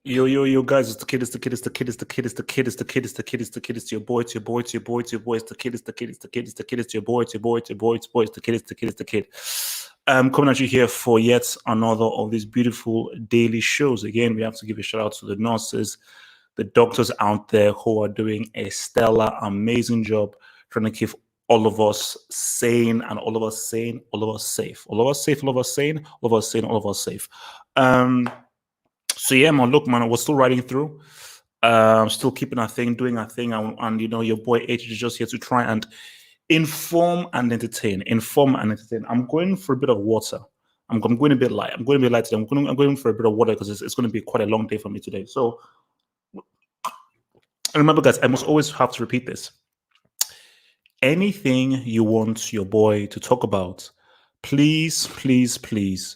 Yo, guys, it's the kid, it's the kid, it's the kid, it's the kid, it's the kid, it's the kid, it's the kid, it's the kid, it's your boy, it's your boy, it's your boy, it's your boy, it's the kid, it's the kid, it's the kid, it's the kid, it's your boy, it's your boy, it's your boy, it's boy, it's the kid, it's the kid, it's the kid. Coming at you here for yet another of these beautiful daily shows. Again, we have to give a shout out to the nurses, the doctors out there who are doing a stellar, amazing job trying to keep all of us sane and all of us sane, all of us safe, all of us safe, all of us sane, all of us sane, all of us safe. So yeah, man, look, man, we're still riding through. Still keeping our thing, doing our thing, and you know, your boy H is just here to try and inform and entertain. Inform and entertain. I'm going for a bit of water. I'm going a bit light. I'm going a bit light today. I'm going for a bit of water because it's going to be quite a long day for me today. So, and remember, guys, I must always have to repeat this. Anything you want your boy to talk about, please, please, please,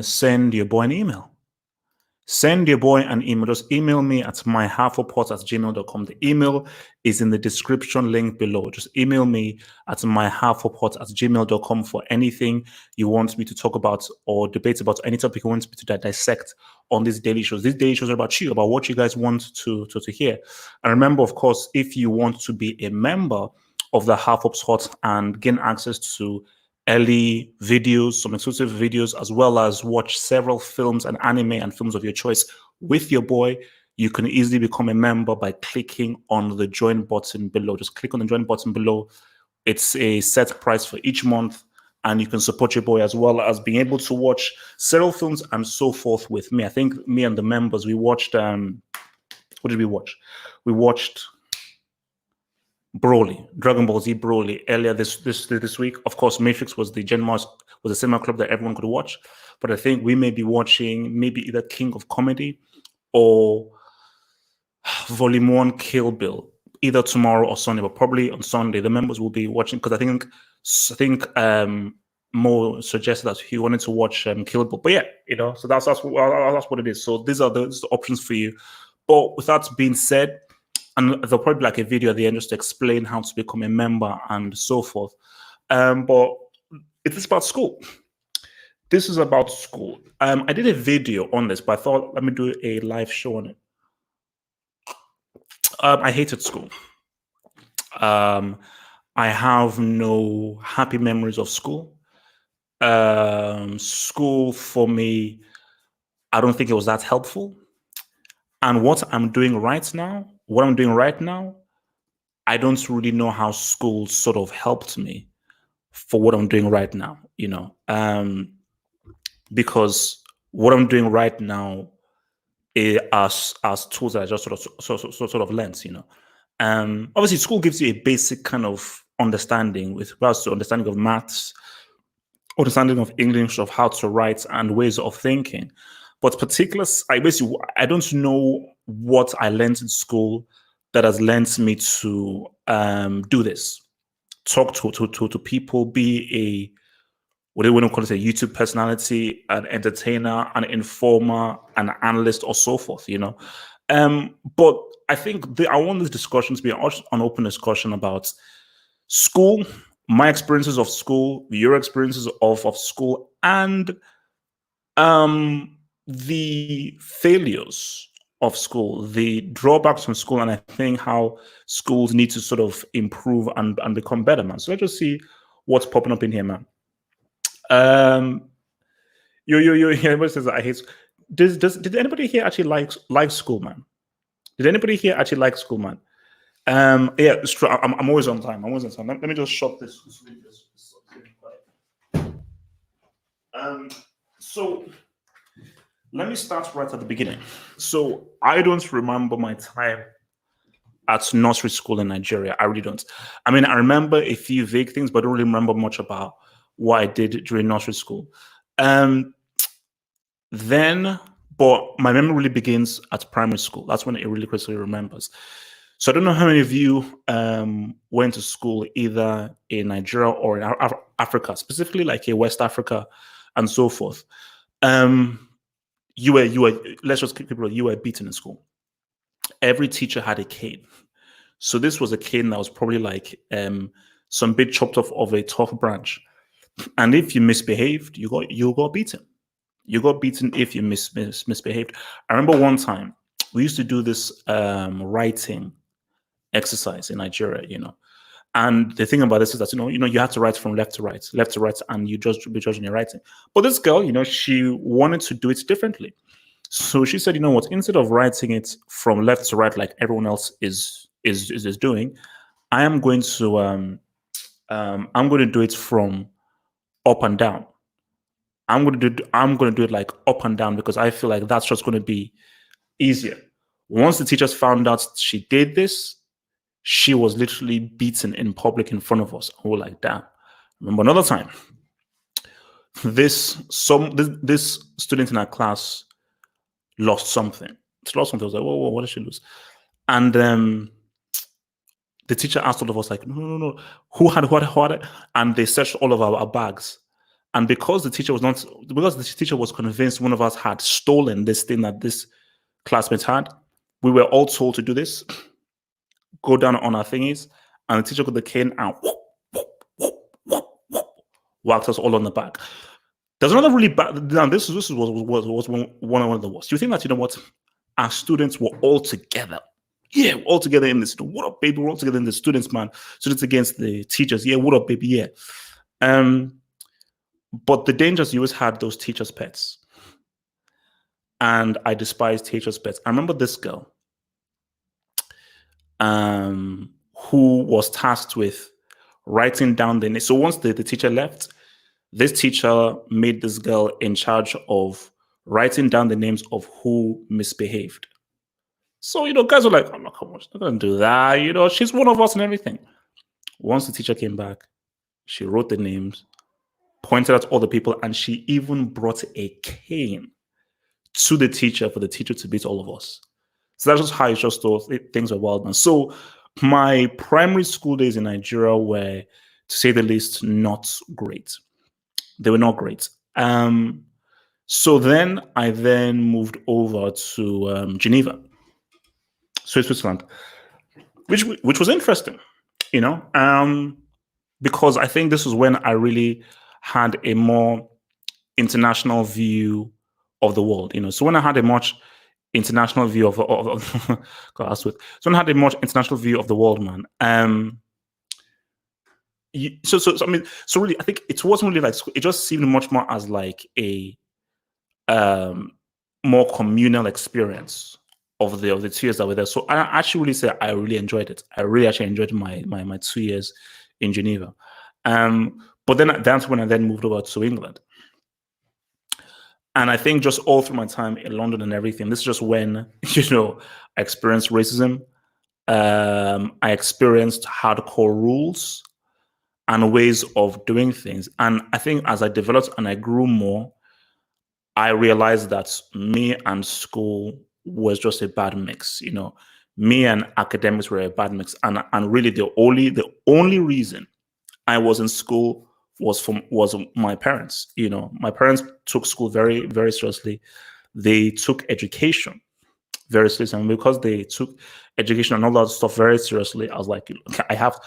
send your boy an email. Send your boy an email. Just email me at myhalfapot@gmail.com. The email is in the description link below. Just email me at myhalfapot@gmail.com for anything you want me to talk about or debate about, any topic you want me to dissect on these daily shows. These daily shows are about you, about what you guys want to hear. And remember, of course, if you want to be a member of the Half Ups Hot and gain access to early videos, some exclusive videos, as well as watch several films and anime and films of your choice with your boy, you can easily become a member by clicking on the join button below. Just click on the join button below. It's a set price for each month, and you can support your boy as well as being able to watch several films and so forth with me. I think me and the members, we watched, what did we watch? We watched Broly, Dragon Ball Z Broly earlier this week. Of course, Matrix was the cinema club that everyone could watch. But I think we may be watching maybe either King of Comedy or Volume 1 Kill Bill, either tomorrow or Sunday, but probably on Sunday. The members will be watching because I think Mo suggested that he wanted to watch Kill Bill. But yeah, you know, so that's what it is. So these are the options for you. But with that being said, and there'll probably be like a video at the end just to explain how to become a member and so forth. But it is about school. This is about school. I did a video on this, but I thought, let me do a live show on it. I hated school. I have no happy memories of school. School for me, I don't think it was that helpful. And what I'm doing right now, I don't really know how school sort of helped me for what I'm doing right now, you know, because what I'm doing right now as tools that I just sort of learned, you know. Obviously, school gives you a basic kind of understanding with regards to understanding of maths, understanding of English, of how to write, and ways of thinking. But I don't know what I learned in school that has lent me to do this. Talk to people, be a what they want to call it, a YouTube personality, an entertainer, an informer, an analyst, or so forth. You know, but I think I want this discussion to be an open discussion about school, my experiences of school, your experiences of school, and the failures of school, the drawbacks from school, and I think how schools need to sort of improve and become better, man. So let's just see what's popping up in here, man. Everybody says that I hate. Did anybody here actually like school, man? Did anybody here actually like school, man? Yeah, it's true. I'm always on time. Let me just shut this. So let me start right at the beginning. So I don't remember my time at nursery school in Nigeria. I really don't. I mean, I remember a few vague things, but I don't really remember much about what I did during nursery school. But my memory really begins at primary school. That's when it really critically remembers. So I don't know how many of you went to school either in Nigeria or in Africa, specifically like in West Africa and so forth. You were let's just keep people. You were beaten in school. Every teacher had a cane. So this was a cane that was probably like some bit chopped off of a tough branch. And if you misbehaved, you got beaten. You got beaten if you misbehaved. I remember one time we used to do this writing exercise in Nigeria, And the thing about this is that you have to write from left to right, and you just be judging your writing. But this girl, she wanted to do it differently. So she said, you know what? Instead of writing it from left to right like everyone else is doing, I am going to do it from up and down. I'm going to do it like up and down because I feel like that's just going to be easier. Once the teachers found out she did this, she was literally beaten in public in front of us. And we're like, damn. Remember another time, this student in our class lost something. She lost something. I was like, whoa, what did she lose? And the teacher asked all of us, like, no. Who had what? And they searched all of our bags. And because the teacher was convinced one of us had stolen this thing that this classmate had, we were all told to do this, go down on our thingies, and the teacher got the cane and whacked us all on the back. There's another really bad. Now this was one of the worst. You think that our students were all together. Yeah, we're all together in this. What up, baby? We're all together in the students, man. Students against the teachers. Yeah, what up, baby? Yeah. But the dangers you always had those teachers' pets. And I despise teachers' pets. I remember this girl who was tasked with writing down the name. So once the teacher left, this teacher made this girl in charge of writing down the names of who misbehaved. So, guys were like, oh, no, come on, she's not going to do that. She's one of us and everything. Once the teacher came back, she wrote the names, pointed out all the people, and she even brought a cane to the teacher for the teacher to beat all of us. So that's just how you just thought things were wild. And so my primary school days in Nigeria were, to say the least, not great. They were not great. So then I moved over to Geneva, Switzerland, which was interesting, because I think this was when I really had a more international view of the world, So when I had a much international view of so when I had a much international view of the world, man. So really, I think it wasn't really like it just seemed much more as like a more communal experience of the 2 years that were there. So I actually really say I really enjoyed it. I really actually enjoyed my 2 years in Geneva. But then that's when I then moved over to England. And I think just all through my time in London and everything, this is just when, I experienced racism. I experienced hardcore rules and ways of doing things. And I think as I developed and I grew more, I realized that me and school was just a bad mix. Me and academics were a bad mix. And really the only reason I was in school was my parents. My parents took school very, very seriously. They took education very seriously, and because they took education and all that stuff very seriously, I was like, I have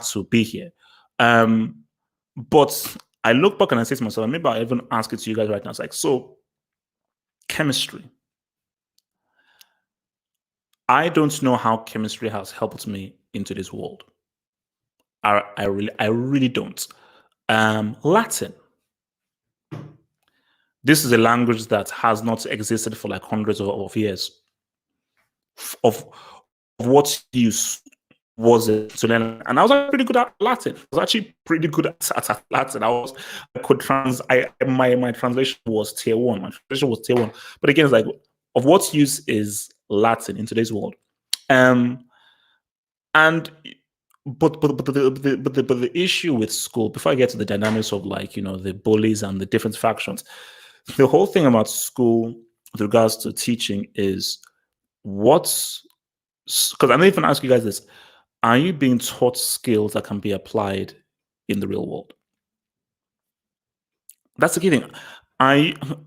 to be here. But I look back and I say to myself, maybe I'll even ask it to you guys right now. It's like, so chemistry. I don't know how chemistry has helped me into this world. I really don't. Latin. This is a language that has not existed for like hundreds of years. Of what use was it to learn? And I was pretty good at Latin. I was actually pretty good at Latin. My translation was tier 1. My translation was tier 1. But again, it's like, of what use is Latin in today's world? But the issue with school, before I get to the dynamics of the bullies and the different factions, the whole thing about school with regards to teaching is because I'm not even ask you guys this: are you being taught skills that can be applied in the real world? That's the key thing.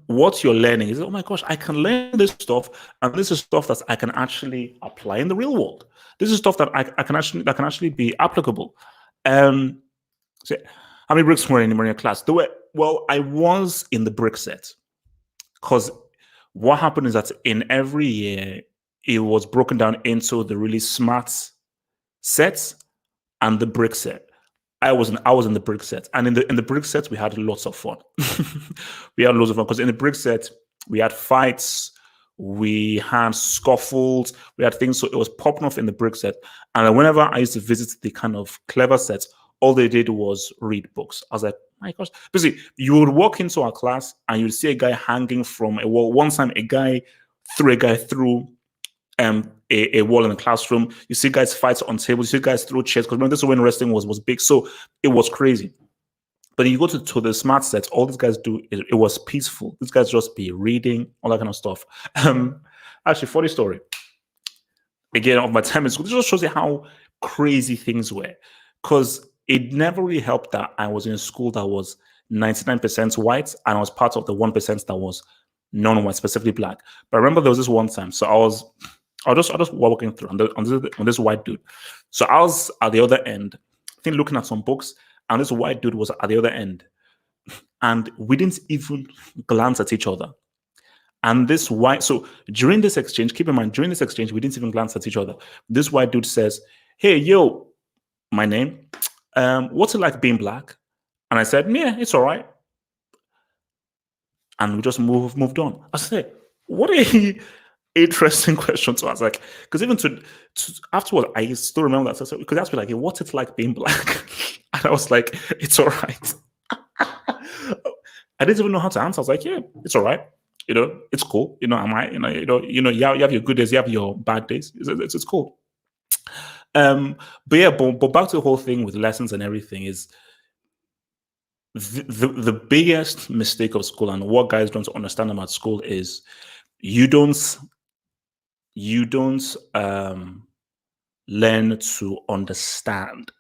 What you're learning is, oh my gosh, I can learn this stuff, and this is stuff that I can actually apply in the real world. This is stuff that I can actually be applicable. So how many bricks were in your class? I was in the brick set. Because what happened is that in every year, it was broken down into the really smart sets and the brick set. I was in the brick set, and in the brick set we had lots of fun. We had lots of fun because in the brick set we had fights, we had scuffles, we had things. So it was popping off in the brick set. And then whenever I used to visit the kind of clever sets, all they did was read books. I was like, my gosh. Basically, you would walk into our class and you'd see a guy hanging from a wall. One time, a guy through a wall in the classroom. You see guys fight on tables. You see guys throw chairs. Because remember, this is when wrestling was big. So it was crazy. But you go to the smart sets, all these guys do, it was peaceful. These guys just be reading, all that kind of stuff. Actually, funny story. Again, of my time in school, this just shows you how crazy things were. Because it never really helped that I was in a school that was 99% white, and I was part of the 1% that was non-white, specifically black. But I remember there was this one time. So I was just walking through on this white dude. So I was at the other end, I think looking at some books, and this white dude was at the other end. And we didn't even glance at each other. And so during this exchange, keep in mind, during this exchange, we didn't even glance at each other. This white dude says, "Hey, yo, my name, what's it like being black?" And I said, "Yeah, it's all right." And we just moved on. I said, what a interesting question to ask. Like, because even to afterward, I still remember that. So because asked me like, hey, what's it like being black? And I was like, it's all right. I didn't even know how to answer. I was like, yeah, it's all right. It's cool. You have your good days, you have your bad days. It's cool. But yeah, but back to the whole thing with lessons and everything is the biggest mistake of school, and what guys don't understand about school is you don't learn to understand.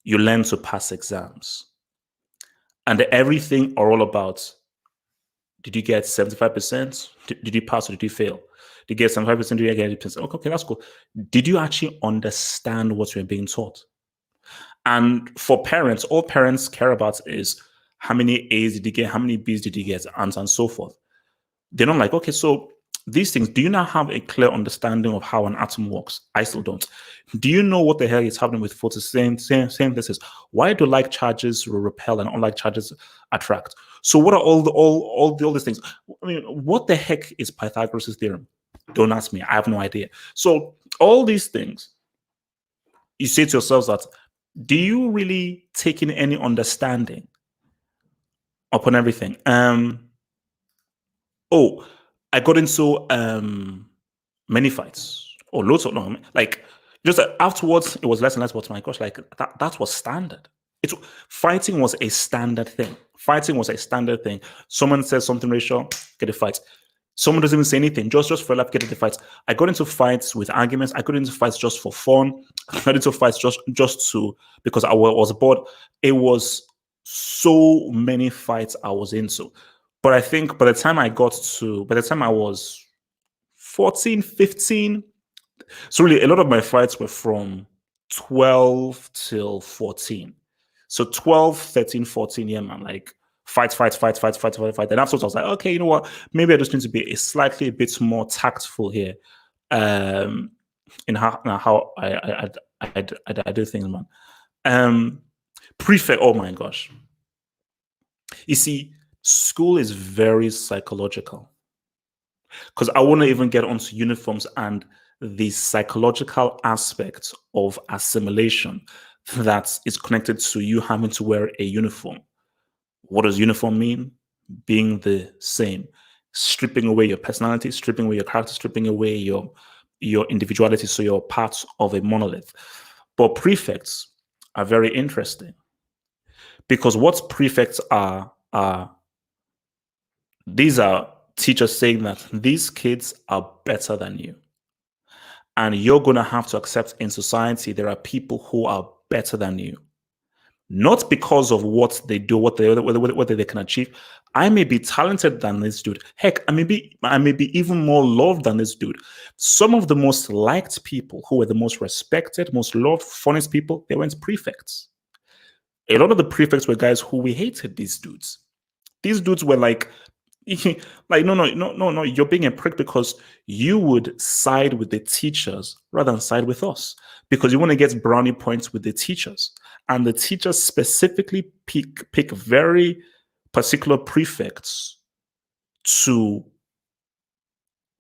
You learn to pass exams. And everything are all about, did you get 75%? Did you pass or did you fail? Did you get 75%? Did you get 80%? Okay, that's cool. Did you actually understand what you're being taught? And for parents, all parents care about is how many A's did you get, how many B's did you get, and so forth. They're not like, okay, so these things, do you now have a clear understanding of how an atom works? I still don't. Do you know what the hell is happening with photons? Same this is. Why do like charges repel and unlike charges attract? So what are all these things? I mean, what the heck is Pythagoras' theorem? Don't ask me. I have no idea. So all these things, you say to yourselves that, do you really take in any understanding upon everything? I got into many fights or loads of them. Like just afterwards, it was less and less. But my gosh, like that was standard. Fighting was a standard thing. Fighting was a standard thing. Someone says something racial, get a fight. Someone doesn't even say anything, just for life, get into fights. I got into fights with arguments. I got into fights just for fun. I got into fights just because I was bored. It was so many fights I was into. But I think by the time I was 14, 15, so really a lot of my fights were from 12 till 14. So 12, 13, 14, yeah, man, like fight. And afterwards I was like, okay, you know what? Maybe I just need to be a bit more tactful here in how I do things, man. Prefect, oh my gosh. You see, school is very psychological because I want to even get onto uniforms and the psychological aspect of assimilation that is connected to you having to wear a uniform. What does uniform mean? Being the same, stripping away your personality, stripping away your character, stripping away your individuality, so you're part of a monolith. But prefects are very interesting because what prefects are these are teachers saying that these kids are better than you. And you're going to have to accept in society there are people who are better than you. Not because of what they do, what they can achieve. I may be talented than this dude. Heck, I may be even more loved than this dude. Some of the most liked people who were the most respected, most loved, funniest people, they weren't prefects. A lot of the prefects were guys who we hated these dudes. These dudes were like, Like, no, you're being a prick because you would side with the teachers rather than side with us because you want to get brownie points with the teachers. And the teachers specifically pick very particular prefects to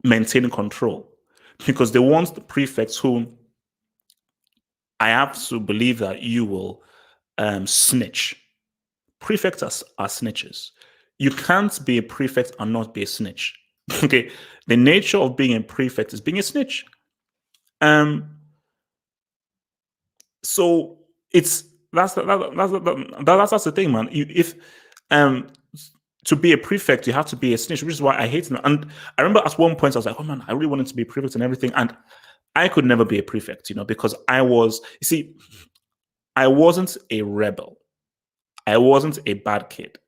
maintain control because they want the prefects who I have to believe that you will snitch. Prefects are snitches. You can't be a prefect and not be a snitch. Okay, the nature of being a prefect is being a snitch. Um, so it's that's the thing, man. If um to be a prefect, you have to be a snitch, which is why I hate it. And I remember at one point I was like, oh man, I really wanted to be a prefect and everything, and I could never be a prefect, because I was, you see, I wasn't a rebel. I wasn't a bad kid.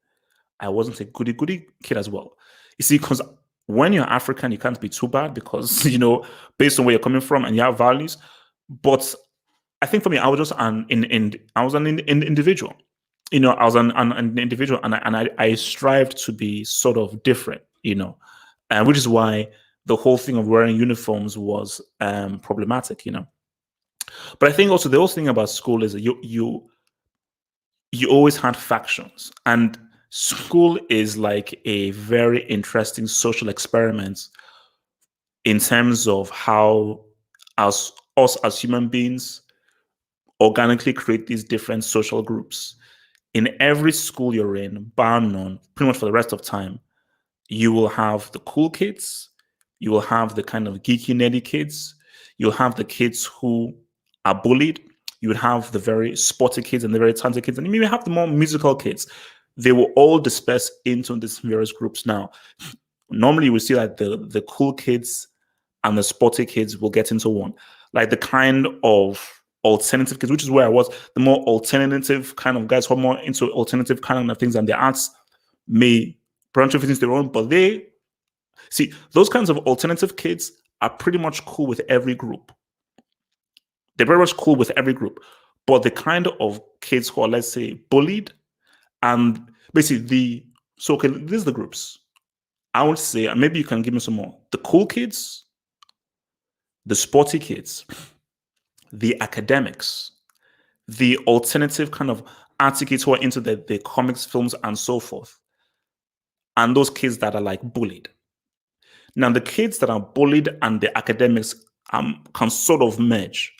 I wasn't a goody goody kid as well. You see, because when you're African, you can't be too bad because based on where you're coming from and you have values. But I think for me, I was just an individual. I was an individual, and I strived to be sort of different. And which is why the whole thing of wearing uniforms was problematic. But I think also the whole thing about school is that you always had factions, and school is like a very interesting social experiment in terms of how us as human beings organically create these different social groups. In every school you're in, bar none, pretty much for the rest of time, you will have the cool kids, you will have the kind of geeky, nerdy kids, you'll have the kids who are bullied, you would have the very sporty kids and the very talented kids, and you may have the more musical kids. They will all disperse into these various groups. Now, normally we see that the cool kids and the sporty kids will get into one, like the kind of alternative kids, which is where I was. The more alternative kind of guys who are more into alternative kind of things, and the arts may branch off into their own, but they see those kinds of alternative kids are pretty much cool with every group. They're very much cool with every group. But the kind of kids who are, let's say, bullied, and basically okay, these are the groups. I would say, and maybe you can give me some more. The cool kids, the sporty kids, the academics, the alternative kind of arty kids who are into the comics, films, and so forth. And those kids that are like bullied. Now, the kids that are bullied and the academics can sort of merge.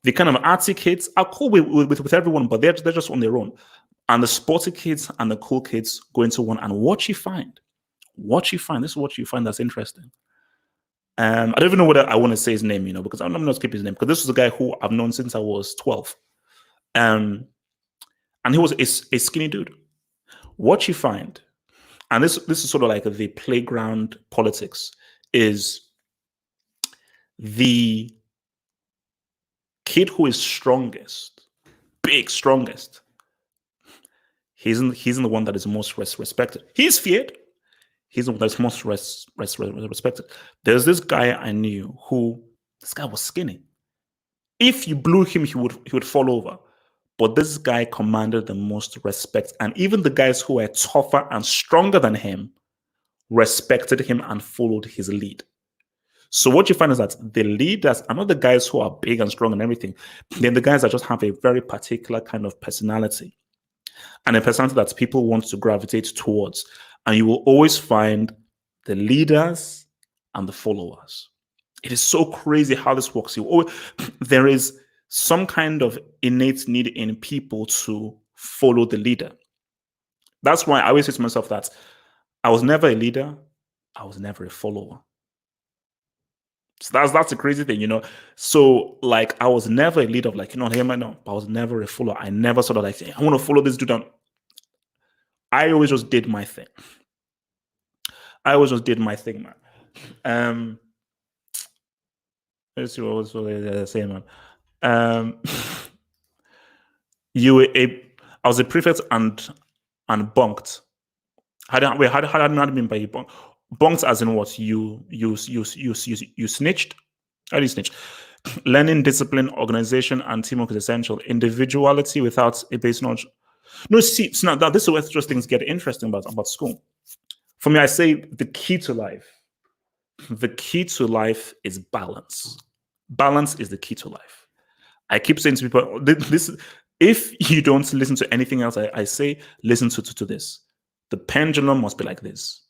The kind of artsy kids are cool with everyone, but they're just on their own. And the sporty kids and the cool kids go into one. And what you find, this is what you find that's interesting. I don't even know whether I want to say his name, because I'm not going to skip his name, because this was a guy who I've known since I was 12. And he was a skinny dude. What you find, and this is sort of like the playground politics, is the kid who is strongest, strongest, he's in the one that is most respected. He's feared. He's the one that's most respected. There's this guy I knew this guy was skinny. If you blew him, he would fall over. But this guy commanded the most respect. And even the guys who were tougher and stronger than him respected him and followed his lead. So what you find is that the leaders are not the guys who are big and strong and everything. They're the guys that just have a very particular kind of personality, and a personality that people want to gravitate towards. And you will always find the leaders and the followers. It is so crazy how this works. There is some kind of innate need in people to follow the leader. That's why I always say to myself that I was never a leader. I was never a follower. So that's the crazy thing, So like I was never a leader of like, him right now, but I was never a follower. I never sort of like, I want to follow this dude down. I always just did my thing. Man. Let's see what was saying, man. I was a prefect and bunked. How do I mean by you bunked? Bunked as in what? You snitched? How do you snitch? Learning, discipline, organization, and teamwork is essential. Individuality without a base knowledge. No, see, so now this is where just things get interesting about school. For me, I say the key to life is balance. Balance is the key to life. I keep saying to people, this if you don't listen to anything else I say, listen to this. The pendulum must be like this.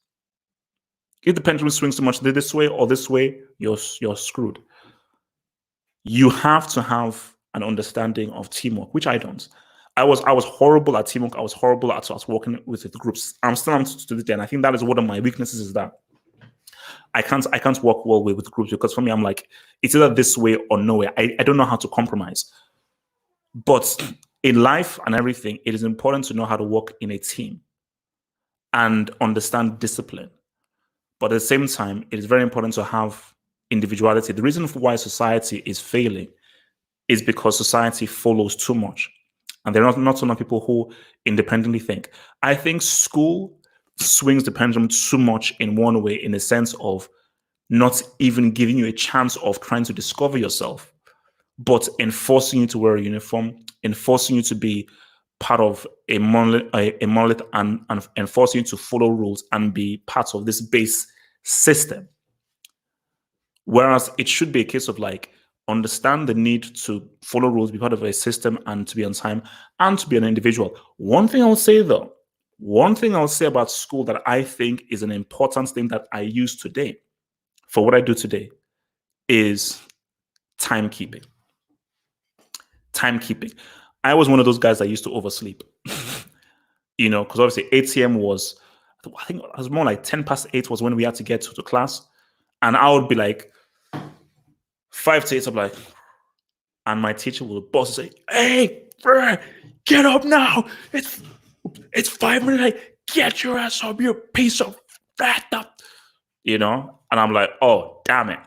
If the pendulum swings too much this way or this way, you're screwed. You have to have an understanding of teamwork, which I don't. I was horrible at teamwork. I was horrible at working with the groups. I'm still to this day, and I think that is one of my weaknesses. Is that I can't work well with groups, because for me, I'm like, it's either this way or no way. I don't know how to compromise. But in life and everything, it is important to know how to work in a team and understand discipline. But at the same time, it is very important to have individuality. The reason for why society is failing is because society follows too much. And there are not enough people who independently think. I think school swings the pendulum too much in one way, in the sense of not even giving you a chance of trying to discover yourself, but enforcing you to wear a uniform, enforcing you to be part of a monolith, and enforcing you to follow rules and be part of this base system. Whereas it should be a case of like, understand the need to follow rules, be part of a system, and to be on time, and to be an individual. One thing I'll say about school that I think is an important thing that I use today for what I do today is timekeeping. Timekeeping. I was one of those guys that used to oversleep. Because obviously 8 a.m. was, I think it was more like 10 past 8 was when we had to get to class. And I would be like 5 to 8, I'm like, and my teacher would boss and say, "Hey, bro, get up now. It's 5 minutes. Like, get your ass up, you piece of that up." And I'm like, oh, damn it.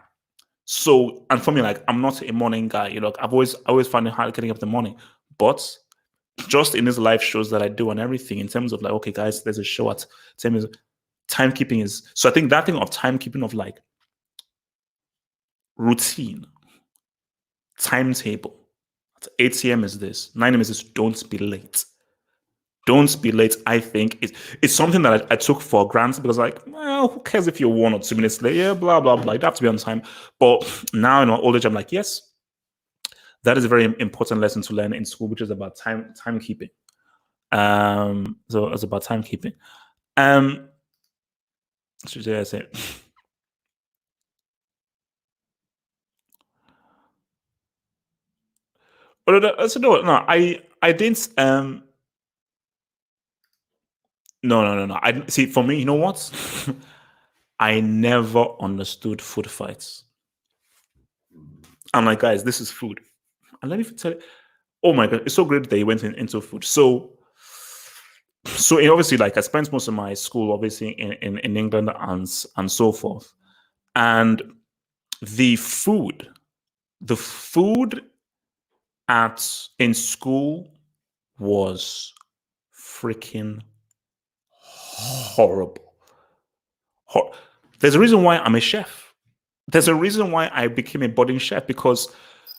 So, and for me, like, I'm not a morning guy. I've always found it hard getting up in the morning. But just in these live shows that I do and everything, in terms of like, okay, guys, there's a show at timekeeping is. So I think that thing of timekeeping, of like routine, timetable. At 8 a.m. is this, 9 a.m. is this. Don't be late. Don't be late. I think it's something that I took for granted, because like, well, who cares if you're 1 or 2 minutes late? Yeah, blah, blah, blah. You have to be on time. But now in my old age, I'm like, yes, that is a very important lesson to learn in school, which is about timekeeping. So it's about timekeeping. Should I say? So no, I didn't. No. I see. For me, you know what? I never understood food fights. I'm like, guys, this is food. And let me tell you, oh my god, it's so great that you went into food. So obviously, like, I spent most of my school obviously in England and so forth. And the food in school was freaking horrible. There's a reason why I'm a chef. There's a reason why I became a budding chef, because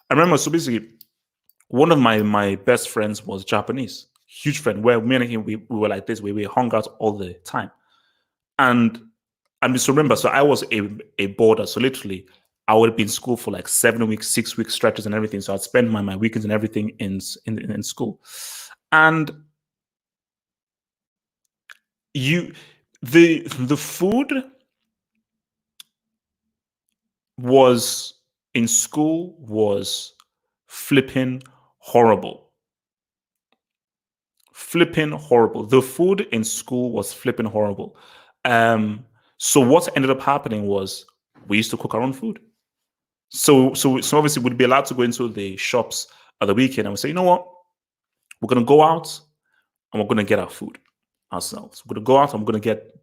I remember, so basically, one of my best friends was Japanese, huge friend, where me and him, we were like this, we hung out all the time. And I just remember, so I was a boarder, so literally I would be in school for like 7 weeks, 6 week stretches and everything. So I'd spend my weekends and everything in school. And the food was in school was flipping horrible. Flipping horrible. The food in school was flipping horrible. So what ended up happening was we used to cook our own food. So obviously we'd be allowed to go into the shops at the weekend and we say, you know what? We're gonna go out and we're gonna get our food ourselves. We're gonna go out and we're gonna get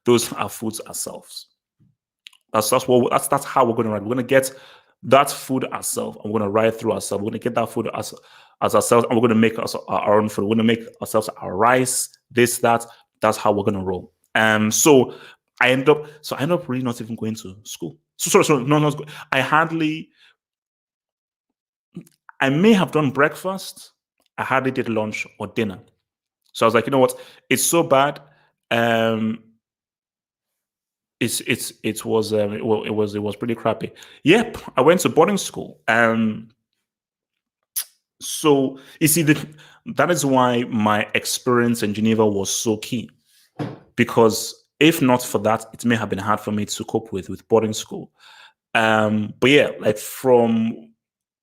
those our foods ourselves. That's how we're gonna ride. We're gonna get that food ourselves, and we're gonna ride through ourselves. We're gonna get that food as ourselves, and we're gonna make our own food. We're gonna make ourselves our rice, this, that. That's how we're gonna roll. So I end up really not even going to school. So no, not school. I may have done breakfast. I hardly did lunch or dinner. So I was like, you know what? It's so bad. it was pretty crappy. Yep, I went to boarding school. So you see that is why my experience in Geneva was so key, because if not for that, it may have been hard for me to cope with boarding school. But yeah, like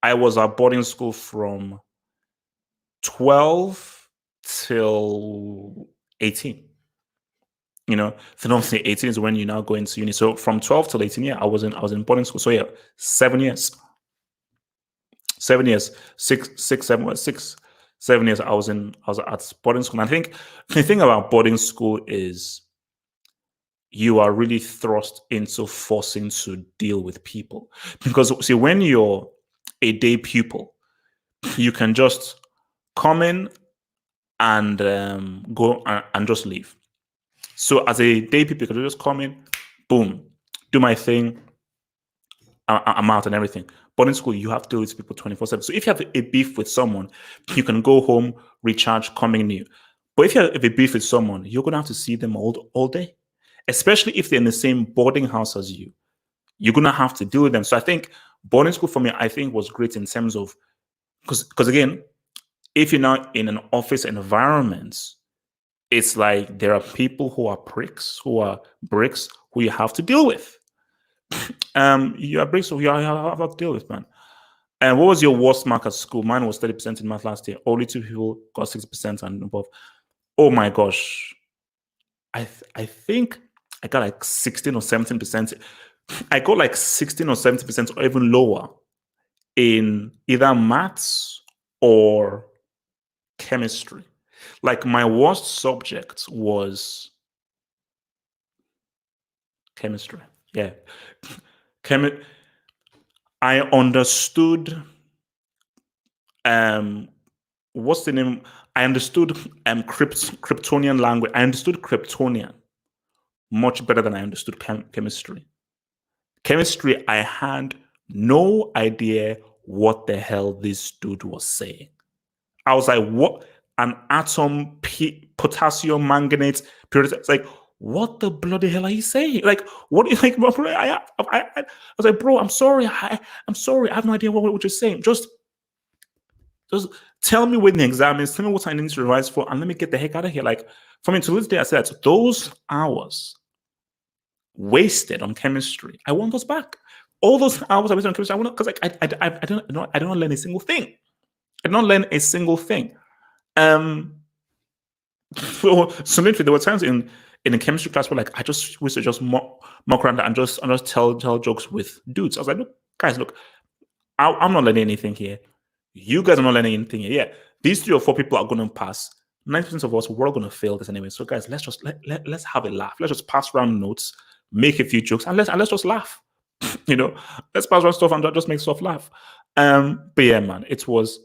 I was at boarding school from 12 till 18. Then obviously 18 is when you now go into uni. So from 12 till 18, yeah, I was in boarding school. So yeah, 7 years. 7 years, six, 7 years. I was at boarding school. And I think the thing about boarding school is you are really thrust into forcing to deal with people. Because see, when you're a day pupil, you can just come in and go and just leave. So as a day pupil, you can just come in, boom, do my thing, I'm out and everything. But in school, you have to deal with people 24/7. So if you have a beef with someone, you can go home, recharge, coming new. But if you have a beef with someone, you're gonna have to see them all day, especially if they're in the same boarding house as you. You're gonna have to deal with them. So I think boarding school for me, I think was great in terms of because again, if you're not in an office environment, it's like there are people who are pricks, who are bricks, who you have to deal with. You are bricks, so you have to deal with, man. And what was your worst mark at school? Mine was 30% in math last year. Only two people got 6% and above. Oh my gosh. I think I got like 16 or 17%. I got like 16 or 70% or even lower in either maths or chemistry. Like my worst subject was chemistry. Yeah. I understood um what's the name? I understood Kryptonian language. I understood Kryptonian much better than I understood chemistry. Chemistry, I had no idea what the hell this dude was saying. I was like, what? An atom, potassium, manganate, purity. It's like, what the bloody hell are you saying? Like, what? Like, I was like, bro, I'm sorry. I'm sorry. I have no idea what you're saying. Just tell me when the exam is. Tell me what I need to revise for, and let me get the heck out of here. Like, for me, to this day, I said those hours wasted on chemistry, I want those back. All those hours I wasted on chemistry, I want because like I don't learn a single thing. I don't learn a single thing. Um, so literally, there were times in a chemistry class where like I just used to just mock around and just tell jokes with dudes. I was like, look, guys, look, I'm not learning anything here. You guys are not learning anything here. Yeah, these 3 or 4 people are going to pass. 90% of us, we're all going to fail this anyway. So, guys, let's just let's have a laugh. Let's just pass around notes, make a few jokes, and let's just laugh. Let's pass around stuff and just make stuff laugh. But yeah, man, it was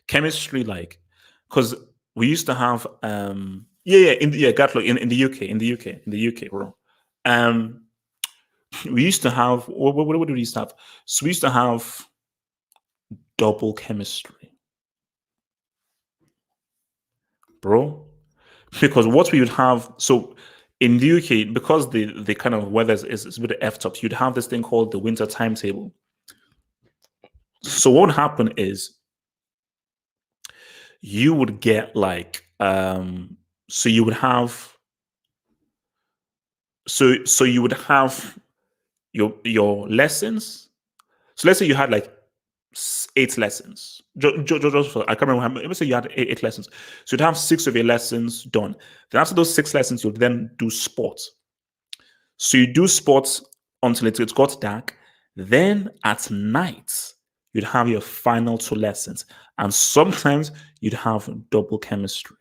chemistry like because we used to have Gatlock in the UK bro. Um, we used to have what did we used to have? So we used to have double chemistry, bro. Because what we would have, so in the UK, because the kind of weather is a bit f top, you'd have this thing called the winter timetable. So what would happen is you would get like so you would have so you would have your lessons. So let's say you had like 8 lessons. Just for, I can't remember how many. Let's say you had eight lessons. So you'd have 6 of your lessons done. Then after those 6 lessons, you'll then do sports. So you do sports until it got dark. Then at night, you'd have your final 2 lessons. And sometimes you'd have double chemistry.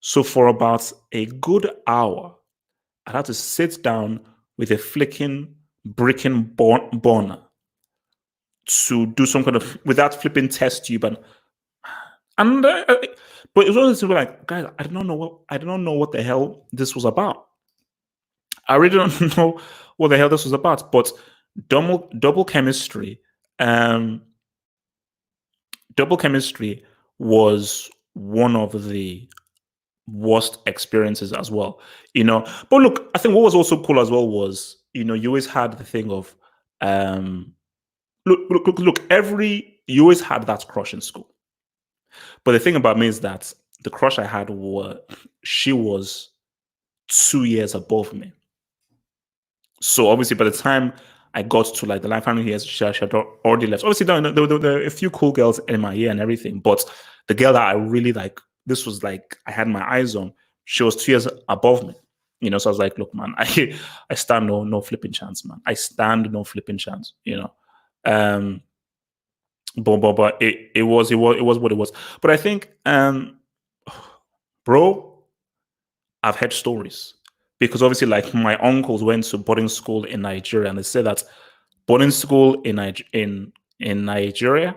So for about a good hour, I had to sit down with a flicking bricking burner to do some kind of without flipping test tube and but it was always like, guys, I don't know what the hell this was about. I really don't know what the hell this was about. But double chemistry, um, double chemistry was one of the worst experiences as well, But look, I think what was also cool as well was, you always had the thing of, look, you always had that crush in school. But the thing about me is that the crush I had she was 2 years above me. So obviously, by the time I got to like the final years, she had already left. Obviously, there were a few cool girls in my year and everything, but the girl that I really like, this was like I had my eyes on. She was 2 years above me, So I was like, look, man, I stand no flipping chance, man. I stand no flipping chance, Um, but it was what it was. But I think, bro, I've heard stories because obviously, like my uncles went to boarding school in Nigeria, and they said that boarding school in Nigeria,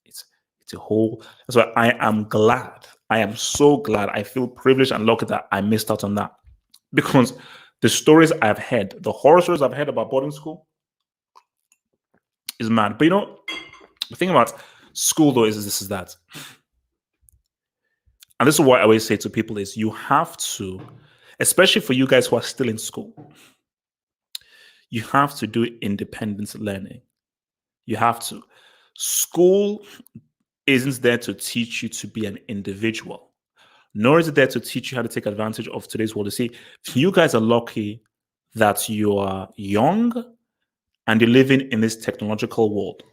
it's a whole. So I am glad. I am so glad. I feel privileged and lucky that I missed out on that because the stories I've heard, the horror stories I've heard about boarding school, is mad. But the thing about school though is this is that, and this is what I always say to people: is you have to, especially for you guys who are still in school, you have to do independent learning. You have to. School isn't there to teach you to be an individual, nor is it there to teach you how to take advantage of today's world. You see, you guys are lucky that you are young and you're living in this technological world.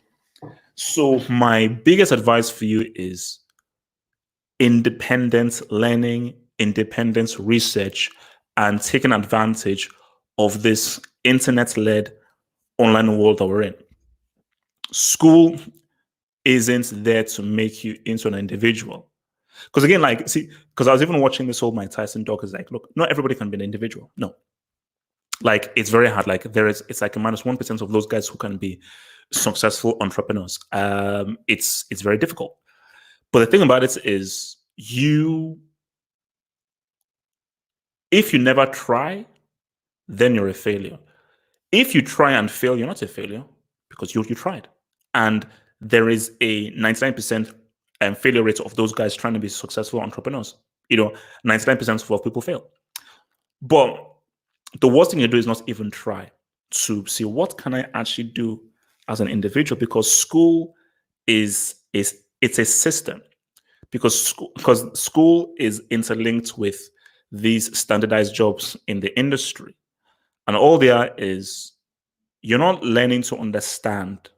So my biggest advice for you is independent learning, independent research, and taking advantage of this internet-led online world that we're in. School isn't there to make you into an individual. Because again, because I was even watching this whole Mike Tyson doc, is like, look, not everybody can be an individual. No. Like it's very hard. Like it's like a -1% of those guys who can be successful entrepreneurs. It's very difficult. But the thing about it is if you never try, then you're a failure. If you try and fail, you're not a failure because you tried. And there is a 99% failure rate of those guys trying to be successful entrepreneurs. 99% of people fail. But the worst thing you do is not even try to see what can I actually do as an individual, because school it's a system. Because school is interlinked with these standardized jobs in the industry. And all there is, you're not learning to understand,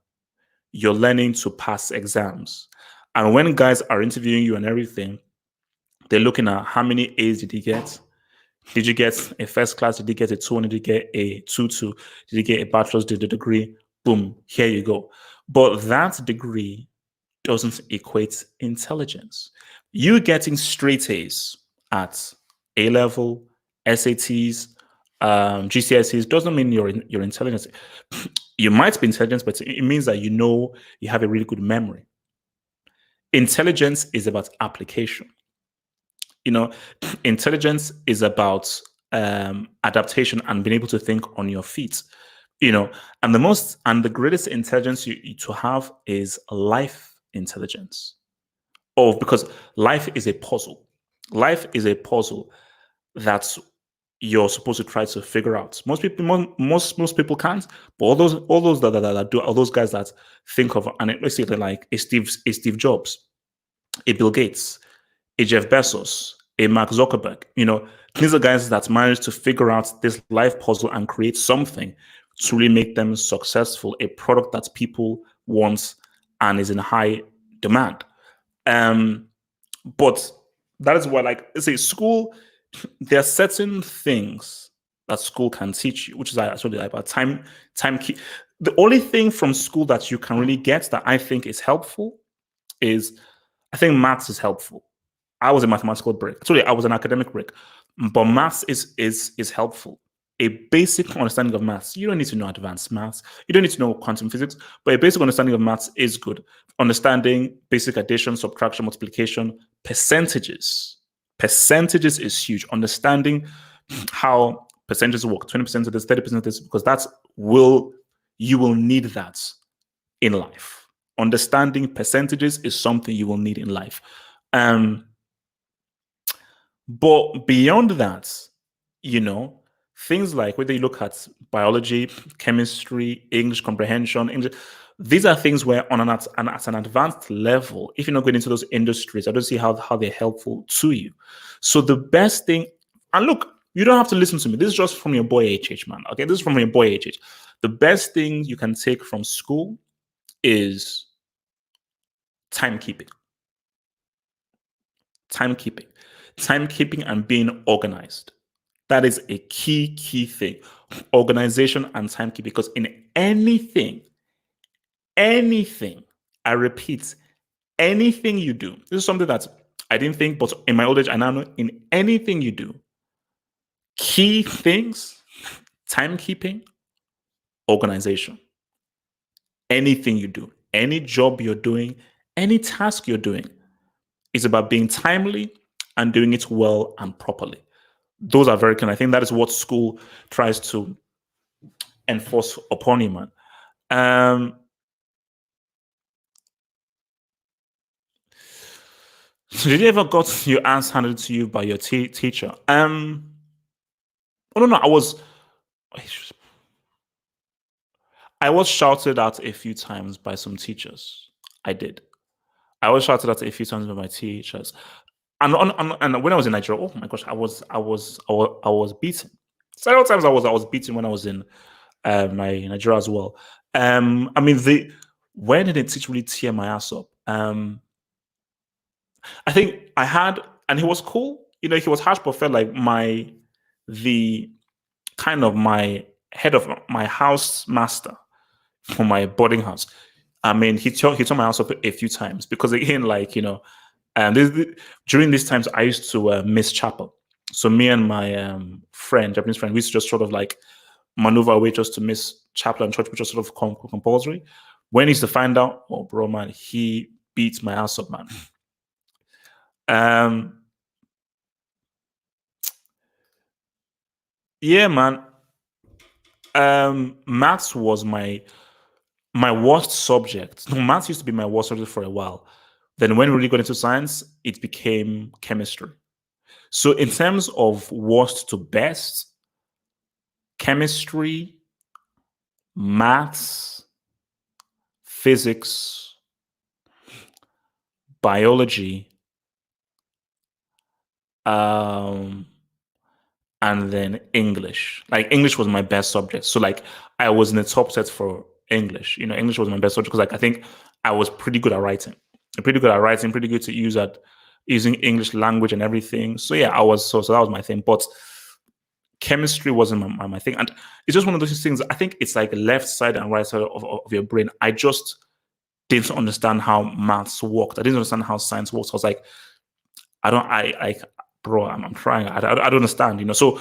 you're learning to pass exams. And when guys are interviewing you and everything, they're looking at how many A's did you get? Did you get a first class? Did you get a 2? Did you get a 2-2? Did you get a bachelor's degree? Boom, here you go. But that degree doesn't equate intelligence. You getting straight A's at A level, SATs, GCSEs doesn't mean you're intelligent. You might be intelligent, but it means that you have a really good memory. Intelligence is about application. Intelligence is about adaptation and being able to think on your feet. And the greatest intelligence to have is life intelligence. Because life is a puzzle. Life is a puzzle that you're supposed to try to figure out. Most people can't, but all those that do, all those guys that think of, and let's say like a Steve Jobs, a Bill Gates, a Jeff Bezos, a Mark Zuckerberg, these are guys that managed to figure out this life puzzle and create something to really make them successful, a product that people want and is in high demand. But that is why, like, let's say school, there are certain things that school can teach you, which is actually about time key. The only thing from school that you can really get that I think is helpful is, I think maths is helpful. I was a mathematical break. Actually, I was an academic break, but maths is helpful. A basic understanding of maths. You don't need to know advanced maths. You don't need to know quantum physics, but a basic understanding of maths is good. Understanding basic addition, subtraction, multiplication, percentages. Percentages is huge. Understanding how percentages work, 20% of this, 30% of this, because you will need that in life. Understanding percentages is something you will need in life. But beyond that, you know, things like whether you look at biology, chemistry, English comprehension, English, these are things where at an advanced level, if you're not going into those industries, I don't see how they're helpful to you. So the best thing, and look, you don't have to listen to me. This is just from your boy HH, man. Okay, this is from your boy HH. The best thing you can take from school is timekeeping. Timekeeping. Timekeeping and being organized. That is a key thing. Organization and timekeeping. Because in anything, I repeat, anything you do, this is something that I didn't think, but in my old age, I now know in anything you do, key things, timekeeping, organization. Anything you do, any job you're doing, any task you're doing, is about being timely and doing it well and properly. Those are very clear. I think that is what school tries to enforce upon you, man. So did you ever got your ass handed to you by your teacher? Oh no, I was shouted at a few times by some teachers. I did. I was shouted at a few times by my teachers. And when I was in Nigeria, oh my gosh, I was beaten. Several times I was beaten when I was in my Nigeria as well. I mean, when did the teacher really tear my ass up? I think I had, and he was cool. You know, he was harsh, but felt like the kind of my head of my house master for my boarding house. I mean, he tore my house up a few times because again, like, you know, during these times I used to miss chapel. So me and my Japanese friend, we used to just sort of like maneuver away just to miss chapel and church, which was sort of compulsory. When he used to find out, oh bro, man, he beat my ass up, man. Yeah, man. Maths was my worst subject. No, maths used to be my worst subject for a while. Then when we really got into science, it became chemistry. So in terms of worst to best, chemistry, maths, physics, biology, and then English. Like English was my best subject. So like I was in the top set for English. You know, English was my best subject because like I think I was pretty good at writing. Pretty good at writing, pretty good to use at using English language and everything. So yeah, so that was my thing. But chemistry wasn't my thing. And it's just one of those things. I think it's like left side and right side of your brain. I just didn't understand how maths worked. I didn't understand how science works. I was like, bro, I'm trying. I don't understand, you know. So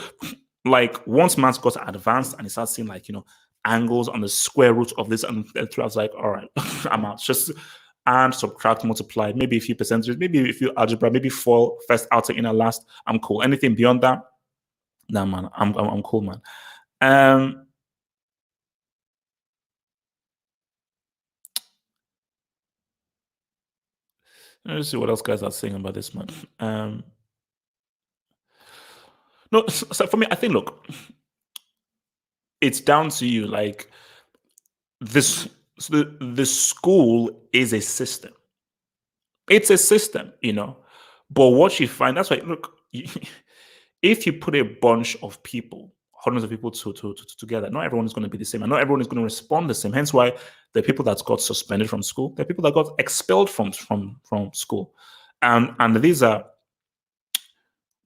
like once maths got advanced and it started seeing like, you know, angles on the square root of this, and I was like, all right, I'm out. Just add, subtract, multiply, maybe a few percentages, maybe a few algebra, maybe for first, outer, inner, last. I'm cool. Anything beyond that, nah, man, I'm cool, man. Let's see what else guys are saying about this, man. No, so for me, I think, look, it's down to you. Like this, so the school is a system. It's a system, you know. But what you find, that's why, look, if you put a bunch of people, hundreds of people together, not everyone is going to be the same, and not everyone is going to respond the same. Hence why the people that got suspended from school, the people that got expelled from school, and these are, oh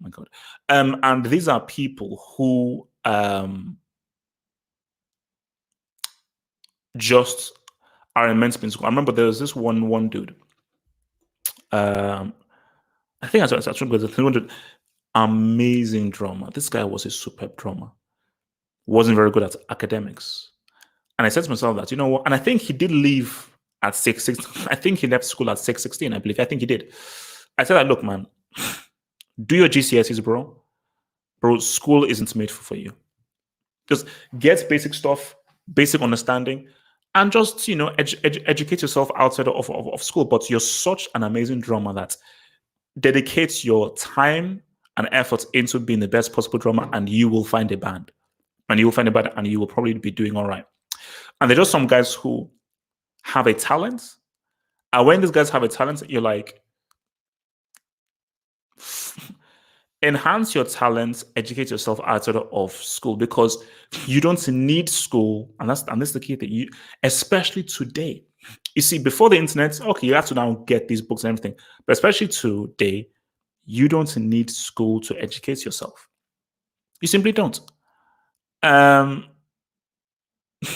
my god, and these are people who just are meant to be in school. I remember there was this one dude. I think I remember the 300 amazing drummer. This guy was a superb drummer. Wasn't very good at academics. And I said to myself that, you know what? And I think he did leave at 6. I think he left school at 6:16, I believe. I think he did. I said, look, man, do your GCSEs, bro. Bro, school isn't made for you. Just get basic stuff, basic understanding, and just, you know, educate yourself outside of school. But you're such an amazing drummer that dedicates your time and effort into being the best possible drummer, and you will find a band. And you will find a band, and you will probably be doing all right. And there's just some guys who have a talent. And when these guys have a talent, you're like, enhance your talents, educate yourself outside of school, because you don't need school, and that's the key thing. You, especially today, you see, before the internet, okay, you have to now get these books and everything, but especially today, you don't need school to educate yourself. You simply don't. Um.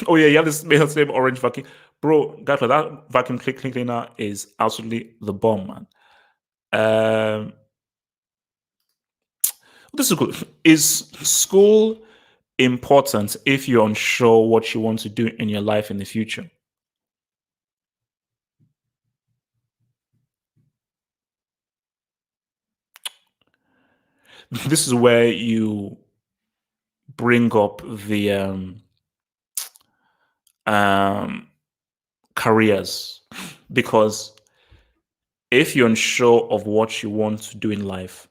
Oh yeah, you have this same orange vacuum, bro. Guys, that vacuum cleaner is absolutely the bomb, man. Um. This is good. Is school important if you're unsure what you want to do in your life in the future? This is where you bring up the um, careers, because if you're unsure of what you want to do in life,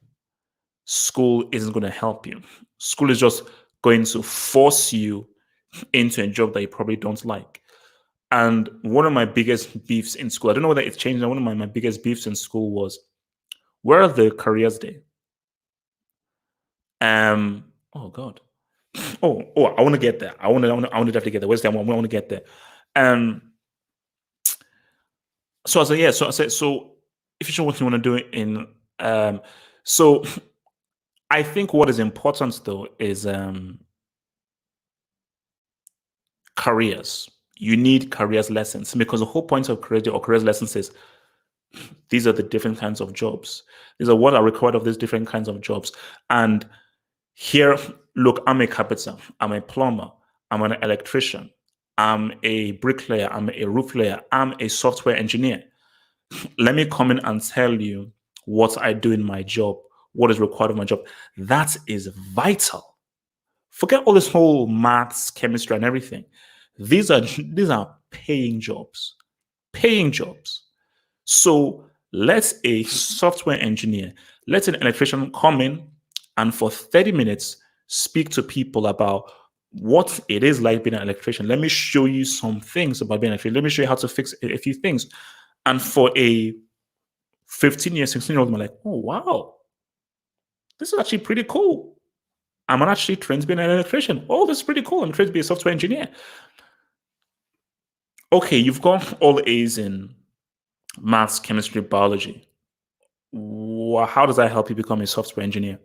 school isn't going to help you. School is just going to force you into a job that you probably don't like. And one of my biggest beefs in school, I don't know whether it's changed. One of my biggest beefs in school was, where are the careers day? Oh God. Oh, I want to get there. I want to definitely get there. Where's that one? I want to get there. Um, so I said, yeah. So I said, so if you show what you want to do in, so I think what is important though is careers. You need careers lessons, because the whole point of career or careers lessons is these are the different kinds of jobs. These are what are required of these different kinds of jobs. And here, look, I'm a carpenter, I'm a plumber, I'm an electrician, I'm a bricklayer, I'm a roof layer, I'm a software engineer. Let me come in and tell you what I do in my job, what is required of my job. That is vital. Forget all this whole maths, chemistry, and everything. These are paying jobs. Paying jobs. So let a software engineer, let an electrician come in and for 30 minutes speak to people about what it is like being an electrician. Let me show you some things about being an electrician. Let me show you how to fix a few things. And for a 15-year, 16-year-old, I'm like, oh, wow, this is actually pretty cool. I'm actually trained to be an electrician. Oh, this is pretty cool. I'm trained to be a software engineer. Okay, you've got all A's in maths, chemistry, biology. How does that help you become a software engineer?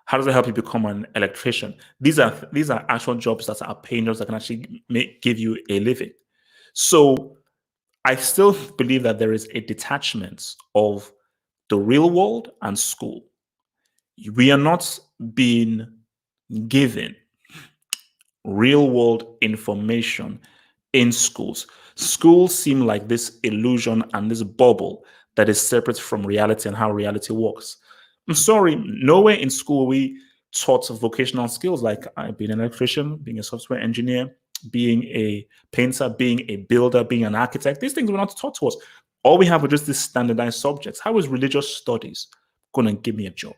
How does that help you become an electrician? These are actual jobs that are paying jobs that can actually give you a living. So I still believe that there is a detachment of the real world and school. We are not being given real world information in schools. Schools seem like this illusion and this bubble that is separate from reality and how reality works. I'm sorry, nowhere in school we taught vocational skills like being an electrician, being a software engineer, being a painter, being a builder, being an architect. These things were not taught to us. All we have are just these standardized subjects. How is religious studies going to give me a job?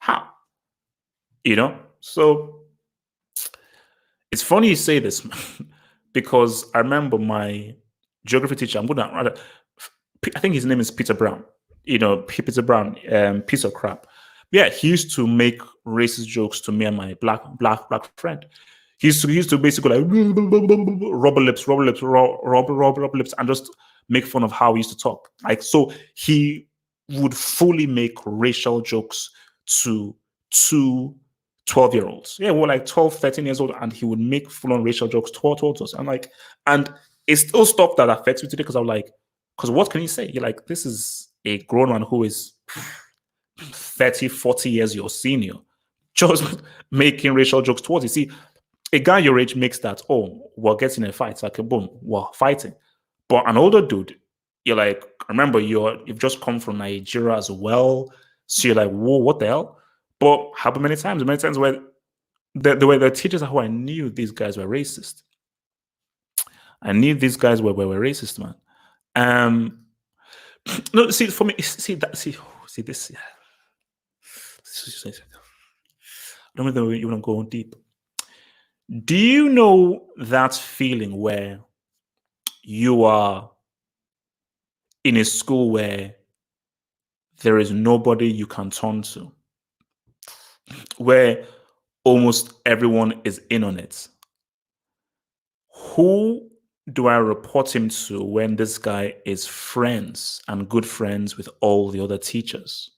How? You know? So it's funny you say this, because I remember my geography teacher. I'm gonna rather, I think his name is Peter Brown. You know, Peter Brown, piece of crap. Yeah, he used to make racist jokes to me and my black friend. He used to basically like rubber lips, rubber lips, and just make fun of how he used to talk. Like, so he would fully make racial jokes to two 12-year-olds. Yeah, we're like 12, 13 years old, and he would make full-on racial jokes towards us. I'm like, and it's still stuff that affects me today, because I'm like, because what can you say? You're like, this is a grown man who is 30, 40 years your senior, just making racial jokes towards you. See, a guy your age makes that, oh, we're getting in a fight. It's like, boom, we're fighting. But an older dude, you're like, remember, you've just come from Nigeria as well. So you're like, whoa, what the hell? But how many times? Many times where the way the teachers are who I knew these guys were racist. I knew these guys were racist, man. Um, no, see, for me, see that, see this. don't even you want to go deep. Do you know that feeling where you are in a school where there is nobody you can turn to, where almost everyone is in on it? Who do I report him to when this guy is friends and good friends with all the other teachers?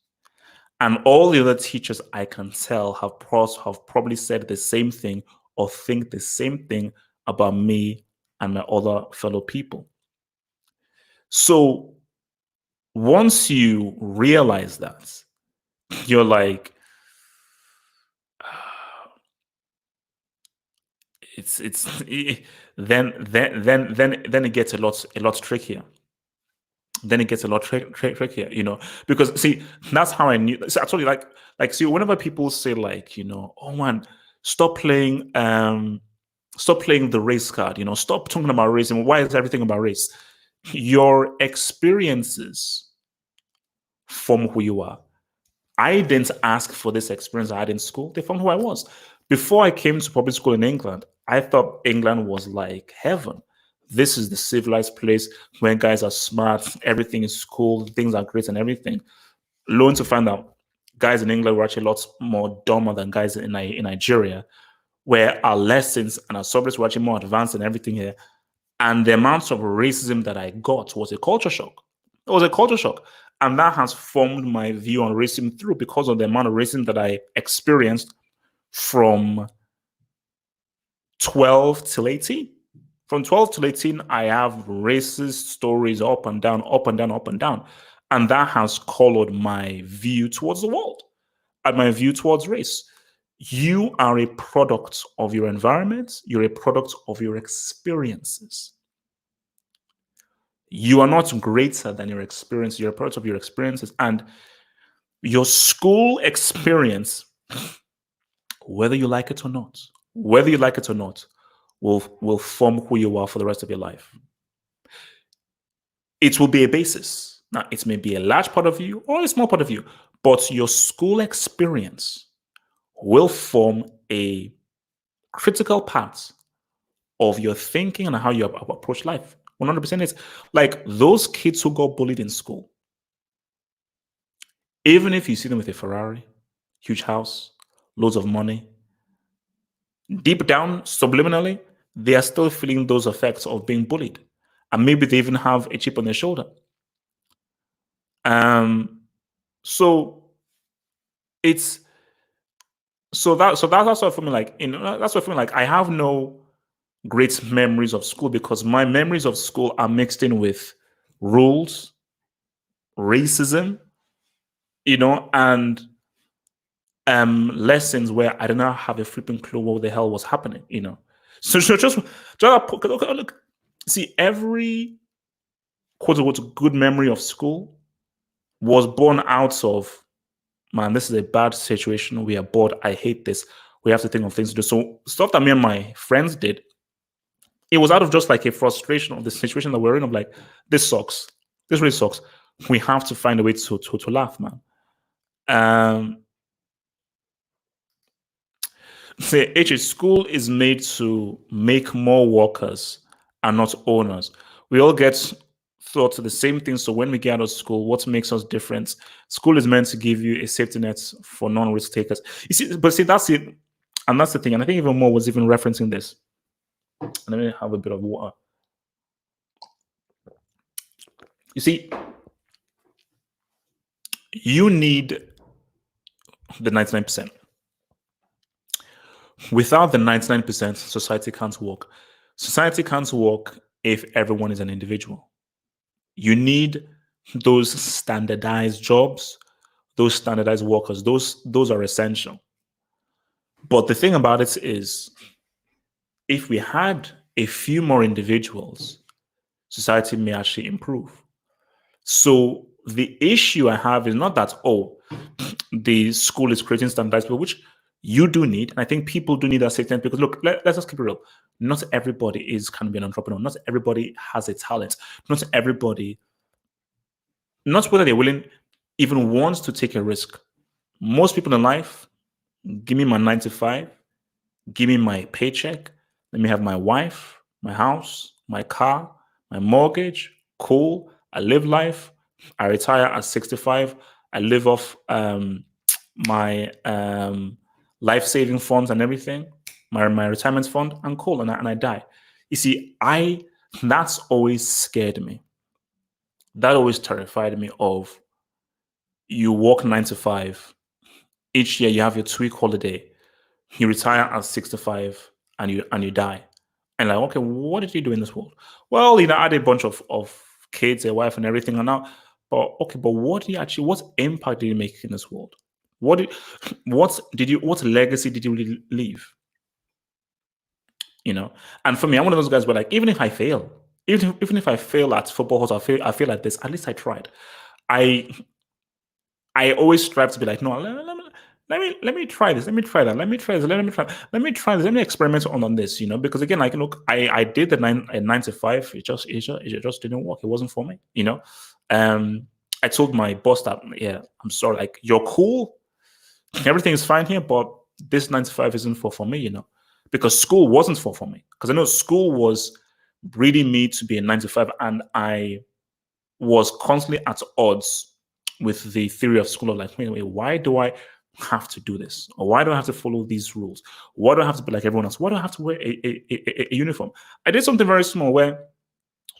And all the other teachers I can tell have probably said the same thing or think the same thing about me and my other fellow people. So once you realize that, you're like, it's then it gets a lot trickier. Then it gets a lot trickier, because see, that's how I knew. So actually, see, whenever people say like, oh man, stop playing the race card, stop talking about race, and why is everything about race? Your experiences form who you are. I didn't ask for this experience I had in school. They found who I was. Before I came to public school in England, I thought England was like heaven. This is the civilized place where guys are smart, everything is cool, things are great and everything. Lo and to find out, guys in England were actually a lot more dumber than guys in Nigeria, where our lessons and our subjects were actually more advanced than everything here. And the amount of racism that I got was a culture shock. It was a culture shock. And that has formed my view on racism through because of the amount of racism that I experienced from 12 till 18. From 12 till 18, I have racist stories up and down, up and down, up and down. And that has colored my view towards the world and my view towards race. You are a product of your environment. You're a product of your experiences. You are not greater than your experience. You're a product of your experiences. And your school experience, whether you like it or not, will form who you are for the rest of your life. It will be a basis. Now, it may be a large part of you or a small part of you, but your school experience will form a critical part of your thinking and how you approach life. 100% is like those kids who got bullied in school. Even if you see them with a Ferrari, huge house, loads of money, deep down, subliminally, they are still feeling those effects of being bullied. And maybe they even have a chip on their shoulder. So it's that's what for me like, that's what for me like I have no great memories of school because my memories of school are mixed in with rules, racism, and lessons where I did not have a flipping clue what the hell was happening, So just look, see, every quote unquote good memory of school was born out of, man, this is a bad situation. We are bored. I hate this. We have to think of things to do. So stuff that me and my friends did, it was out of just like a frustration of the situation that we're in. Of like, this sucks. This really sucks. We have to find a way to laugh, man. Say, school is made to make more workers and not owners. We all get taught the same thing. So when we get out of school, what makes us different? School is meant to give you a safety net for non-risk takers. You see, but see, that's it. And that's the thing. And I think even more was even referencing this. Let me have a bit of water. You see, you need the 99%. Without the 99%, society can't work. Society can't work if everyone is an individual. You need those standardized jobs, those standardized workers. Those are essential. But the thing about it is, if we had a few more individuals, society may actually improve. So the issue I have is not that, the school is creating standardized people, which you do need. And I think people do need that safety net because look, let's just keep it real. Not everybody can be an entrepreneur. Not everybody has a talent. Not everybody, not whether they're willing, even wants to take a risk. Most people in life, give me my 9 to 5, give me my paycheck, let me have my wife, my house, my car, my mortgage. Cool. I live life. I retire at 65. I live off my life saving funds and everything, my retirement fund, and cool. And I die. You see, that's always scared me. That always terrified me of you work 9 to 5. Each year you have your 2 week holiday. You retire at 65 and you die. And like, okay, what did you do in this world? Well, I had a bunch of kids, a wife, and everything. And now, but okay, but what impact did you make in this world? What legacy did you leave? And for me, I'm one of those guys where, like, even if I fail, even if I fail at football, I feel like this, at least I tried. I I always strive to be like, no, let me try this, let me try that, let me try this, let me experiment on this, because again, like, look, I did the 9 to 5, it just didn't work. It wasn't for me, I told my boss that, yeah, I'm sorry, like, you're cool, everything is fine here, but this 9 to 5 isn't for me, because school wasn't for me, because I know school was breeding me to be a 9 to 5, and I was constantly at odds with the theory of school of, like, wait, why do I have to do this? Or why do I have to follow these rules? Why do I have to be like everyone else? Why do I have to wear a uniform? I did something very small where,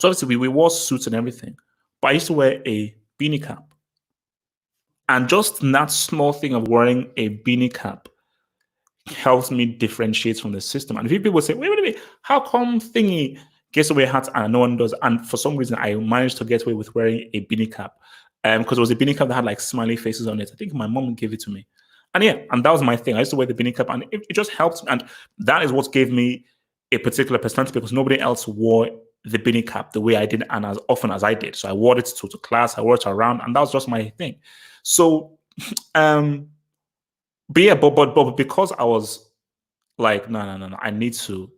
so obviously we wore suits and everything, but I used to wear a beanie cap. And just that small thing of wearing a beanie cap helps me differentiate from the system. And if people say, wait, how come thingy gets away hats and no one does? And for some reason, I managed to get away with wearing a beanie cap, because it was a beanie cap that had like smiley faces on it. I think my mom gave it to me. And yeah, and that was my thing. I used to wear the beanie cap, and it just helped. And that is what gave me a particular personality, because nobody else wore the beanie cap the way I did and as often as I did. So I wore it to class, I wore it around, and that was just my thing. So, but yeah, but because I was like, no, I need to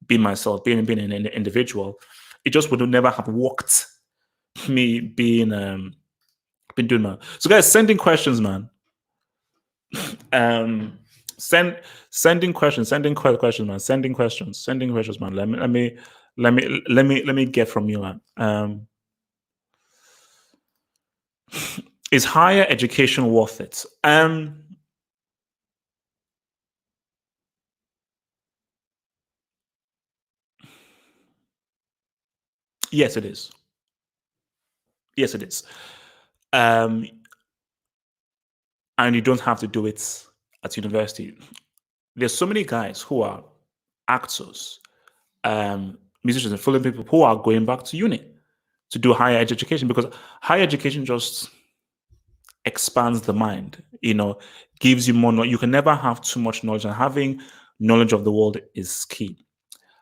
be myself, being an individual, it just would never have worked. Me being been doing that. So guys, sending questions, man. Sending questions, questions, man. Sending questions, man. Let me get from you, man. Is higher education worth it? Yes, it is. Yes, it is. Um, and you don't have to do it at university. There's so many guys who are actors, musicians, and film people who are going back to uni to do higher education, because higher education just expands the mind, gives you more knowledge. You can never have too much knowledge, and having knowledge of the world is key.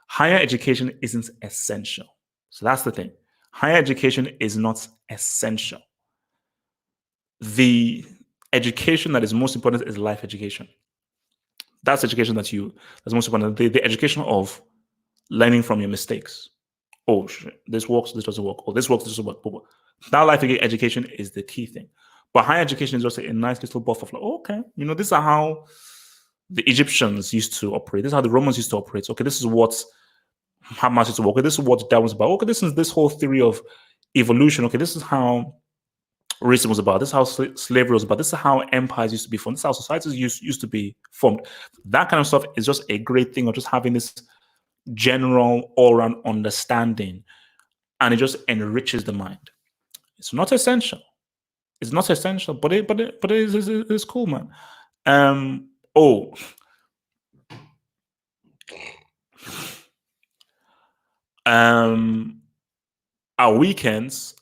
Higher education isn't essential. So that's the thing. Higher education is not essential. The education that is most important is life education. That's education that's most important. The education of learning from your mistakes. Oh, this works, this doesn't work. Oh, this works, this doesn't work. That life education is the key thing. But higher education is just a nice little buff of, like, oh, okay, this is how the Egyptians used to operate. This is how the Romans used to operate. Okay, this is what Hamas used to work. Okay, this is what that was about. Okay, this is this whole theory of evolution. Okay, this is how racism was about. This is how slavery was about. This is how empires used to be formed. This is how societies used to be formed. That kind of stuff is just a great thing of just having this general all-round understanding, and it just enriches the mind. It's not essential. It's not essential, but it is cool, man. Oh, our weekends.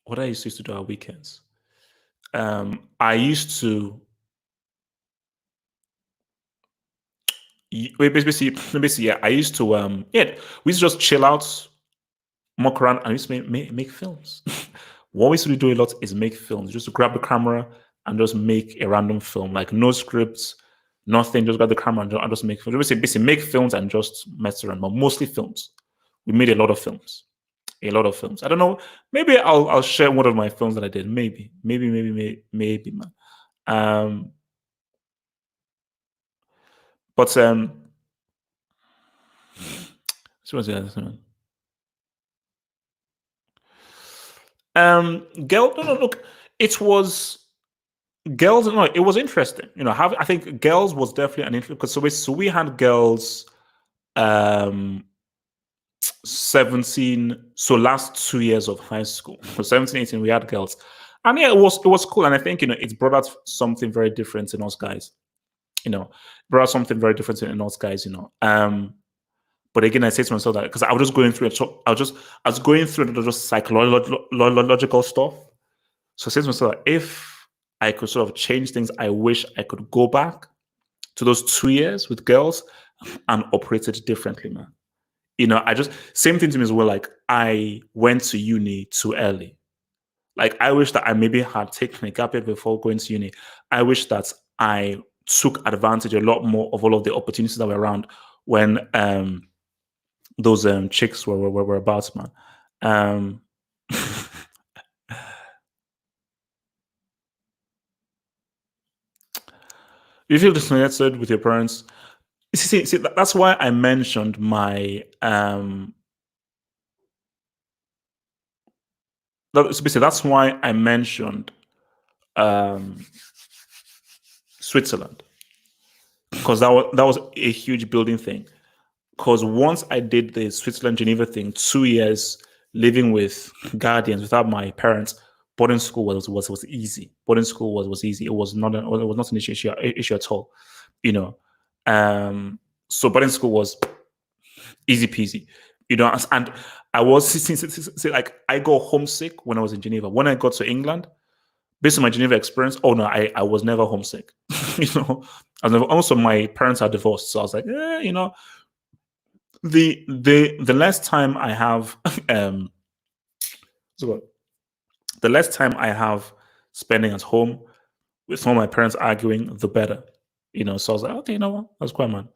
What I used to do our weekends. I used to basically, yeah. I used to yeah. We used to just chill out, muck around, and we used to make films. What we used to do a lot is make films. Just to grab the camera and just make a random film, like no scripts, nothing. Just grab the camera and just make films. Basically make films and just mess around, but mostly films. We made a lot of films. A lot of films. I don't know. Maybe I'll share one of my films that I did. Maybe, man. Um, but so what's the other thing? Girl, no, look, it was girls. No, it was interesting. I think girls was definitely an interesting because so we had girls. Um, 17, so last 2 years of high school, so 17, 18, we had girls, and yeah, it was cool, and I think it brought out something very different in us guys. Brought out something very different in us guys. But again, I say to myself that because I was just going through it, so I was going through just psychological stuff. So I say to myself that if I could sort of change things, I wish I could go back to those 2 years with girls and operate it differently, man. I just same thing to me as well. Like I went to uni too early. Like I wish that I maybe had taken a gap year before going to uni. I wish that I took advantage a lot more of all of the opportunities that were around when those chicks were about, man. Um, you feel disconnected with your parents. See, that's why I mentioned my that's why I mentioned um Switzerland, because that was a huge building thing. Because once I did the Switzerland Geneva thing, 2 years living with guardians without my parents, boarding school was easy. Boarding school was easy. It was not an issue at all. You know, so boarding school was easy peasy. And I was like I got homesick when I was in Geneva. When I got to England, based on my Geneva experience, oh no, I was never homesick. you know, I was never. Also, my parents are divorced, so I was like, the less time I have, so the less time I have spending at home with some of my parents arguing, the better. So I was like, okay, you know what, that's quite man.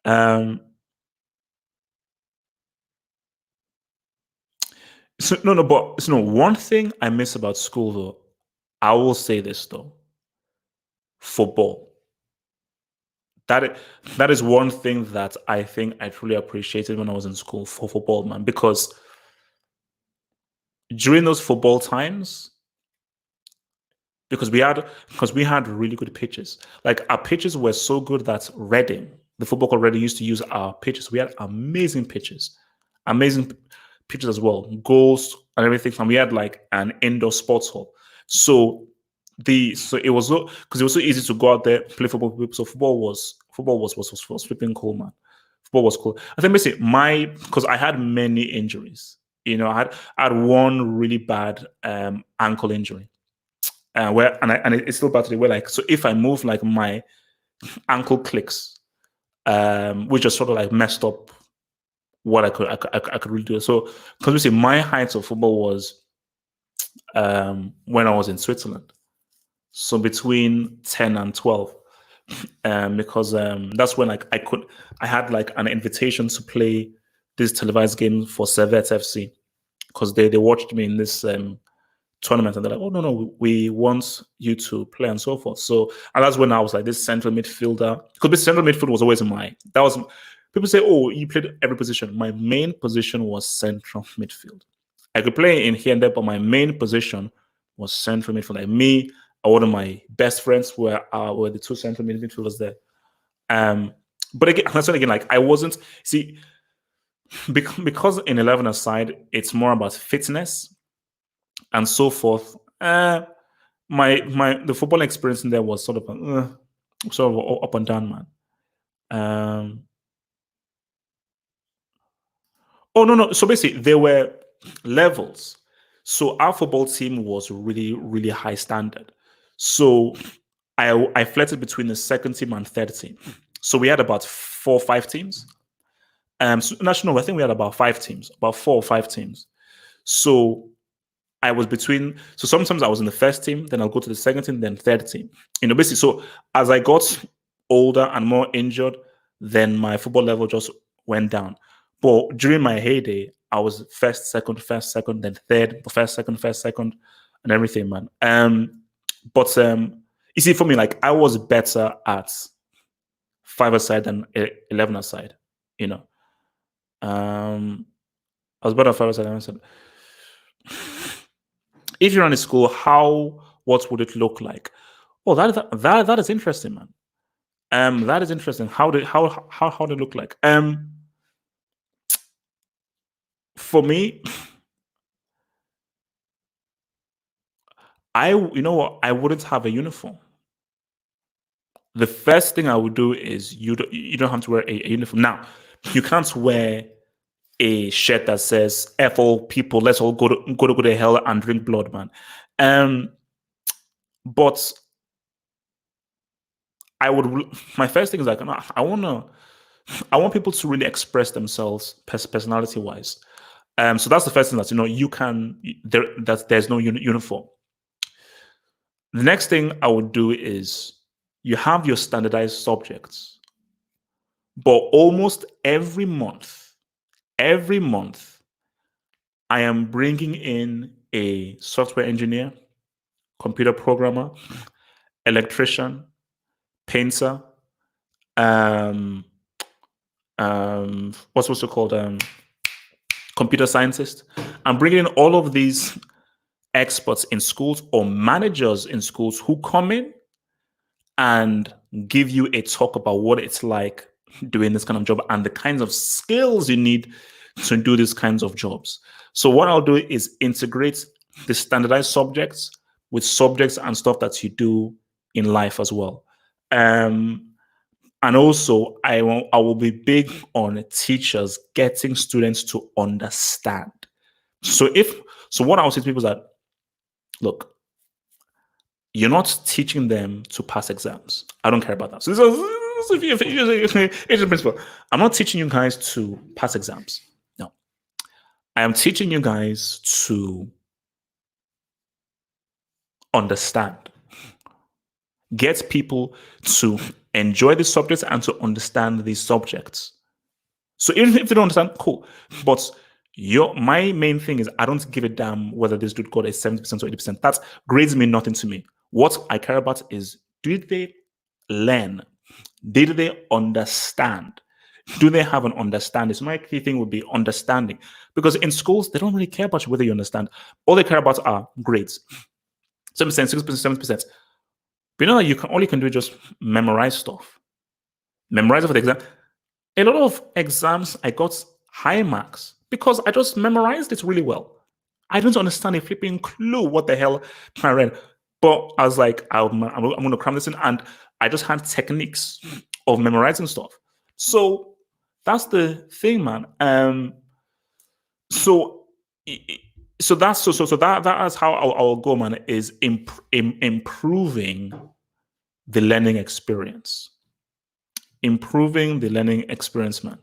Um, so no, no, but one thing I miss about school though, I will say this though, football. That is one thing that I think I truly appreciated when I was in school for football, man, because during those football times, because we had really good pitches. Like our pitches were so good that Reading, the football club Reading, used to use our pitches. We had amazing pitches as well, goals and everything. And we had like an indoor sports hall. So it was because it was so easy to go out there play football. So football was flipping cool, man. Football was cool. I think basically because I had many injuries. I had one really bad ankle injury it's still bad today. Where like so if I move like my ankle clicks, which just sort of like messed up what I could really do. So because we see my height of football was when I was in Switzerland, so between 10 and 12, because that's when like I had like an invitation to play this televised game for Servette FC because they watched me in this tournament and they're like, oh no, we want you to play and so forth. So and that's when I was like this central midfielder, because this central midfield was always that was people say, oh, you played every position. My main position was central midfield. I could play in here and there, but my main position was central midfield. Like me, one of my best friends were the two central midfielders there. But again, that's when again, like I wasn't see because in 11 aside, it's more about fitness and so forth. The football experience in there was sort of up and down, man. Um, oh no. So basically, there were levels. So our football team was really, really high standard. So I flirted between the second team and third team. So we had about 4 or 5 teams. So national, I think we had about 5 teams, about 4 or 5 teams. So I was between. So sometimes I was in the first team, then I'll go to the second team, then third team. Basically. So as I got older and more injured, then my football level just went down. But during my heyday, I was first, second, then third, first, second, and everything, man. But you see, for me, like I was better at 5-a-side than 11-a-side. You know, I was better at 5-a-side than 11-a-side. If you're in a school, what would it look like? Oh, that is interesting, man. That is interesting. How did it look like? For me, you know what? I wouldn't have a uniform. The first thing I would do is you don't have to wear a uniform. Now, you can't wear a shirt that says "F all people, let's all go to hell and drink blood," man. But I would. My first thing is like, no, I want people to really express themselves personality wise. So that's the first thing that there's no uniform. The next thing I would do is you have your standardized subjects, but almost every month, I am bringing in a software engineer, computer programmer, electrician, painter, what's also called computer scientist. I'm bringing in all of these experts in schools or managers in schools who come in and give you a talk about what it's like doing this kind of job and the kinds of skills you need to do these kinds of jobs. So what I'll do is integrate the standardized subjects with subjects and stuff that you do in life as well. And also, I will be big on teachers getting students to understand. So what I would say to people is that, look, you're not teaching them to pass exams. I don't care about that. So it's a principle. I'm not teaching you guys to pass exams. No. I am teaching you guys to understand. Get people to enjoy the subjects and to understand these subjects. So even if they don't understand, cool. But my main thing is I don't give a damn whether this dude got a 70% or 80%. That grades mean nothing to me. What I care about is, did they learn? Did they understand? Do they have an understanding? So my key thing would be understanding. Because in schools, they don't really care about whether you understand. All they care about are grades. 7%, 6%, 7%. But you know that all you can do is just memorize stuff. Memorize it for the exam. A lot of exams, I got high marks because I just memorized it really well. I don't understand a flipping clue what the hell I read. But I was like, I'm going to cram this in. And I just had techniques of memorizing stuff. So that's the thing, man. So that's how I'll go, man, is improving the learning experience. Improving the learning experience, man.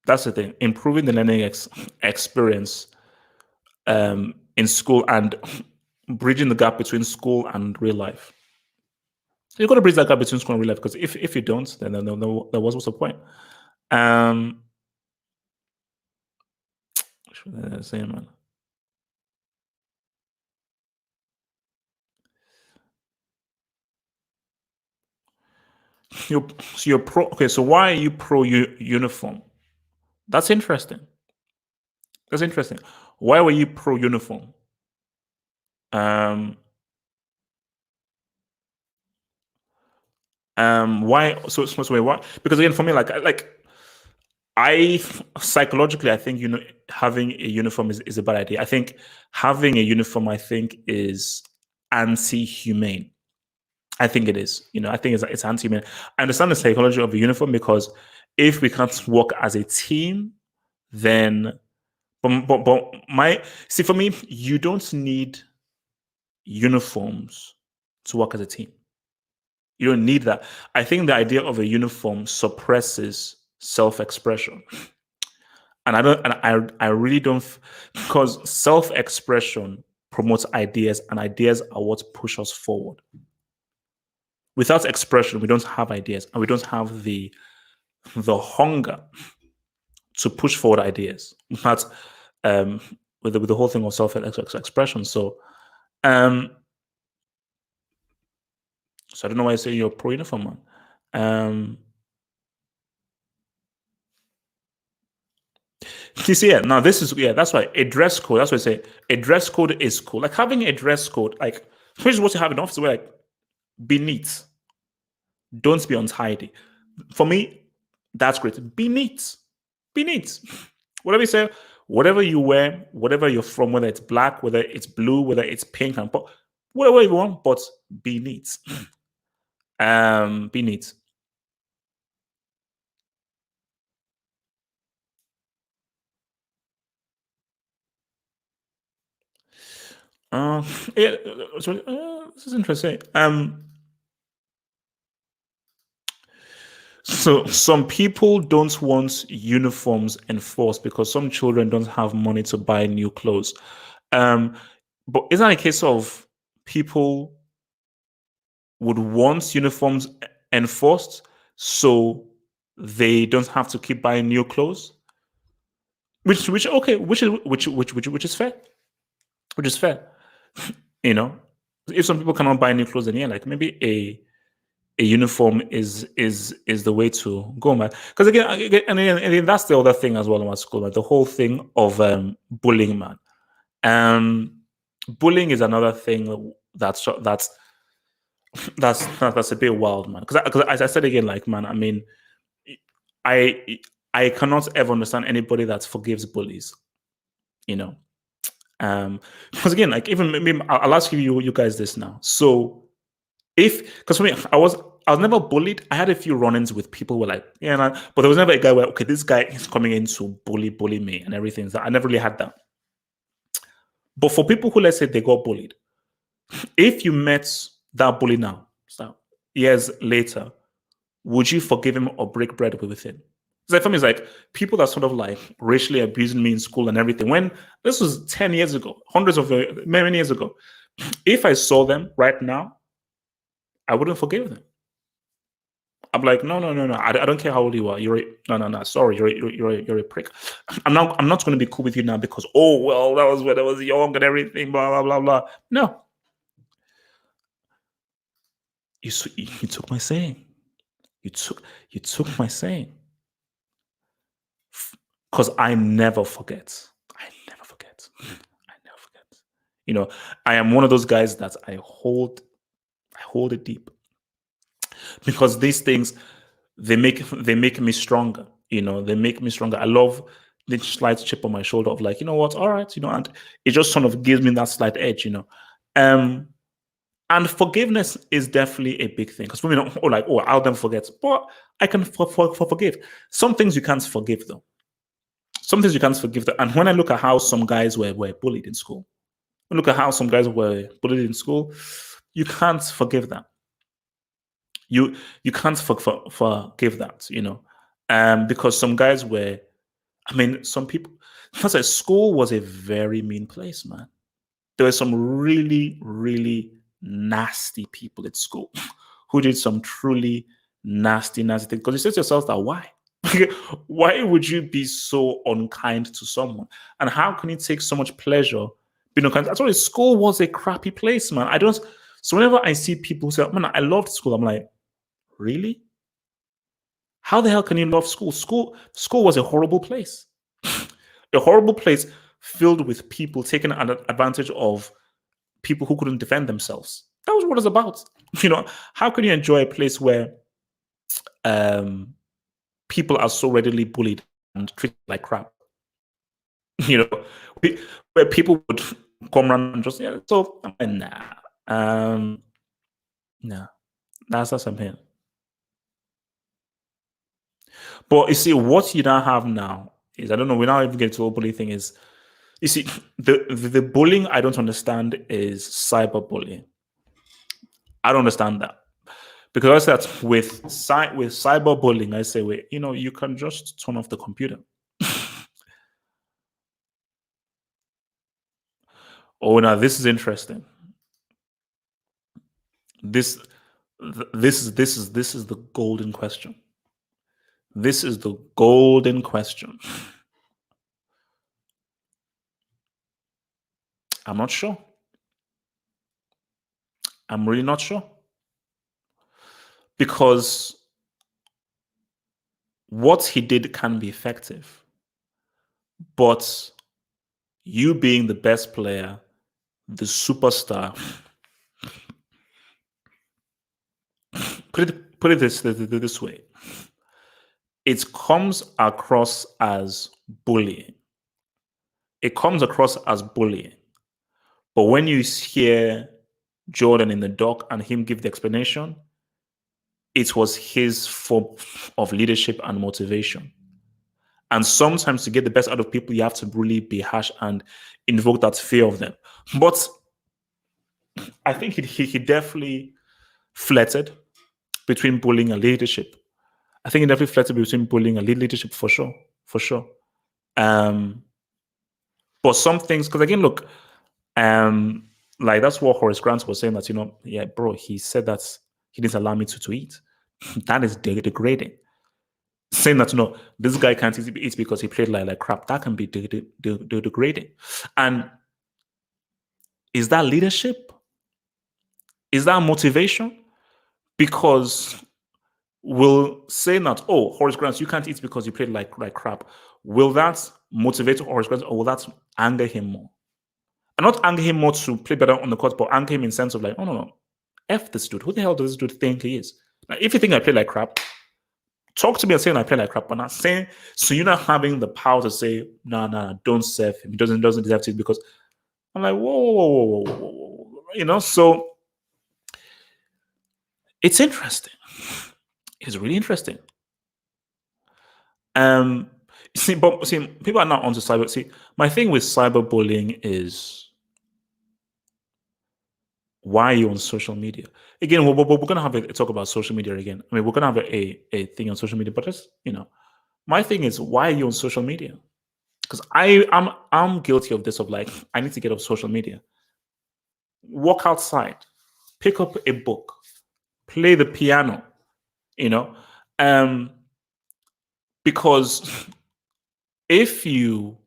That's the thing. Improving the learning experience in school and bridging the gap between school and real life. So you've got to bridge that gap between school and real life, because if you don't, then what's the point? Say, man. You're pro. Okay, so why are you pro uniform? That's interesting. That's interesting. Why were you pro uniform? Why? So wait, why? Because again, for me, I psychologically, I think having a uniform is a bad idea. I think having a uniform, is anti-humane. I think it is. I think it's anti-humane. I understand the psychology of a uniform, because if we can't work as a team, then for me, you don't need uniforms to work as a team. You don't need that. I think the idea of a uniform suppresses self-expression. And I really don't, because self-expression promotes ideas, and ideas are what push us forward. Without expression, we don't have ideas, and we don't have the the hunger to push forward ideas. That's um, with the whole thing of self-expression. Um, so I don't know why I say you're pro uniform, man. You see, yeah, now this is that's why a dress code. That's what I say. A dress code is cool. Like having a dress code, like here's what you have in office. Where like be neat, don't be untidy. For me, that's great. Be neat, be neat. Whatever you say, whatever you wear, whatever you're from, whether it's black, whether it's blue, whether it's pink, and whatever you want, but be neat. Be neat. Uh, yeah, this is interesting. So some people don't want uniforms enforced because some children don't have money to buy new clothes. Um, but isn't that a case of people would want uniforms enforced so they don't have to keep buying new clothes? Which okay, which is fair, which is fair. You know, if some people cannot buy new clothes, then yeah, like maybe a uniform is the way to go, man. Because again, that's the other thing as well in my school, like the whole thing of bullying, man. Um, bullying is another thing that's a bit wild, man. Because as I said again, like man, I mean, I I cannot ever understand anybody that forgives bullies. You know, because again, like even maybe I'll ask you guys this now. So if because for me, I was never bullied. I had a few run-ins with people who were like, yeah, nah, but there was never a guy where okay, this guy is coming in to bully me and everything. So I never really had that. But for people who let's say they got bullied, if you met that bully now, so years later, would you forgive him or break bread with him? Like for me, it's like people that sort of like racially abusing me in school and everything. When this was 10 years ago, hundreds of many years ago, if I saw them right now, I wouldn't forgive them. I'm like, no, no, no, no. I don't care how old you are. No, no, no. Sorry, you're a prick. I'm not going to be cool with you now because oh well, that was when I was young and everything. Blah blah blah blah. No, you took my saying. You took you took my saying because I never forget. I never forget. I never forget. You know, I am one of those guys that I hold it deep because these things they make me stronger. You know, they make me stronger. I love the slight chip on my shoulder of like, you know what, all right, and it just sort of gives me that slight edge. Um, and forgiveness is definitely a big thing because women are like, oh, I'll then forget, but I can forgive. Some things you can't forgive though. Some things you can't forgive. Though. And when I look at how some guys were bullied in school, look at how some guys were bullied in school, you can't forgive that. You can't forgive that, because some guys were. I mean, some people. Because like, school was a very mean place, man. There were some really, really nasty people at school who did some truly nasty, nasty things. Because you say to yourself that why? Why would you be so unkind to someone? And how can you take so much pleasure being unkind? That's why school was a crappy place, man. I don't. So whenever I see people say, "Man, I loved school," I'm like, really? How the hell can you love school? School was a horrible place. A horrible place filled with people taking advantage of people who couldn't defend themselves. That was what it's about. How can you enjoy a place where um, people are so readily bullied and treated like crap? You know, where people would come around and just So nah, um, nah, that's something. But you see, what you now have now is I don't know. We're not even getting to the bullying thing. Is you see the bullying I don't understand is cyberbullying. I don't understand that because I said with cyberbullying, I say wait, you can just turn off the computer. Oh, now this is interesting. This this is the golden question. This is the golden question. I'm not sure. I'm really not sure. Because what he did can be effective, but you being the best player, the superstar, put it this way, it comes across as bullying. It comes across as bullying. But when you hear Jordan in the doc and him give the explanation, it was his form of leadership and motivation. And sometimes to get the best out of people, you have to really be harsh and invoke that fear of them. But I think he definitely flirted between bullying and leadership. I think he definitely flirted between bullying and leadership for sure, for sure. But some things, because again, look, like that's what Horace Grant was saying, that yeah, bro, he said that he didn't allow me to eat. That is degrading. Saying that this guy can't eat because he played like crap, that can be degrading. And is that leadership? Is that motivation? Because will say that, oh, Horace Grant, you can't eat because you played like crap. Will that motivate Horace Grant, or will that anger him more? And not anger him more to play better on the court, but anger him in sense of like, oh no, F this dude. Who the hell does this dude think he is? Like, if you think I play like crap, talk to me and saying I play like crap, but not saying, so you're not having the power to say, no, don't serve him. He doesn't deserve to, because I'm like, whoa. So it's interesting. It's really interesting. But people are not onto cyber. See, my thing with cyberbullying is, why are you on social media? Again, we're going to have a talk about social media again. I mean, we're going to have a thing on social media, but just, my thing is, why are you on social media? Because I'm guilty of this, of like, I need to get off social media. Walk outside, pick up a book, play the piano, because if you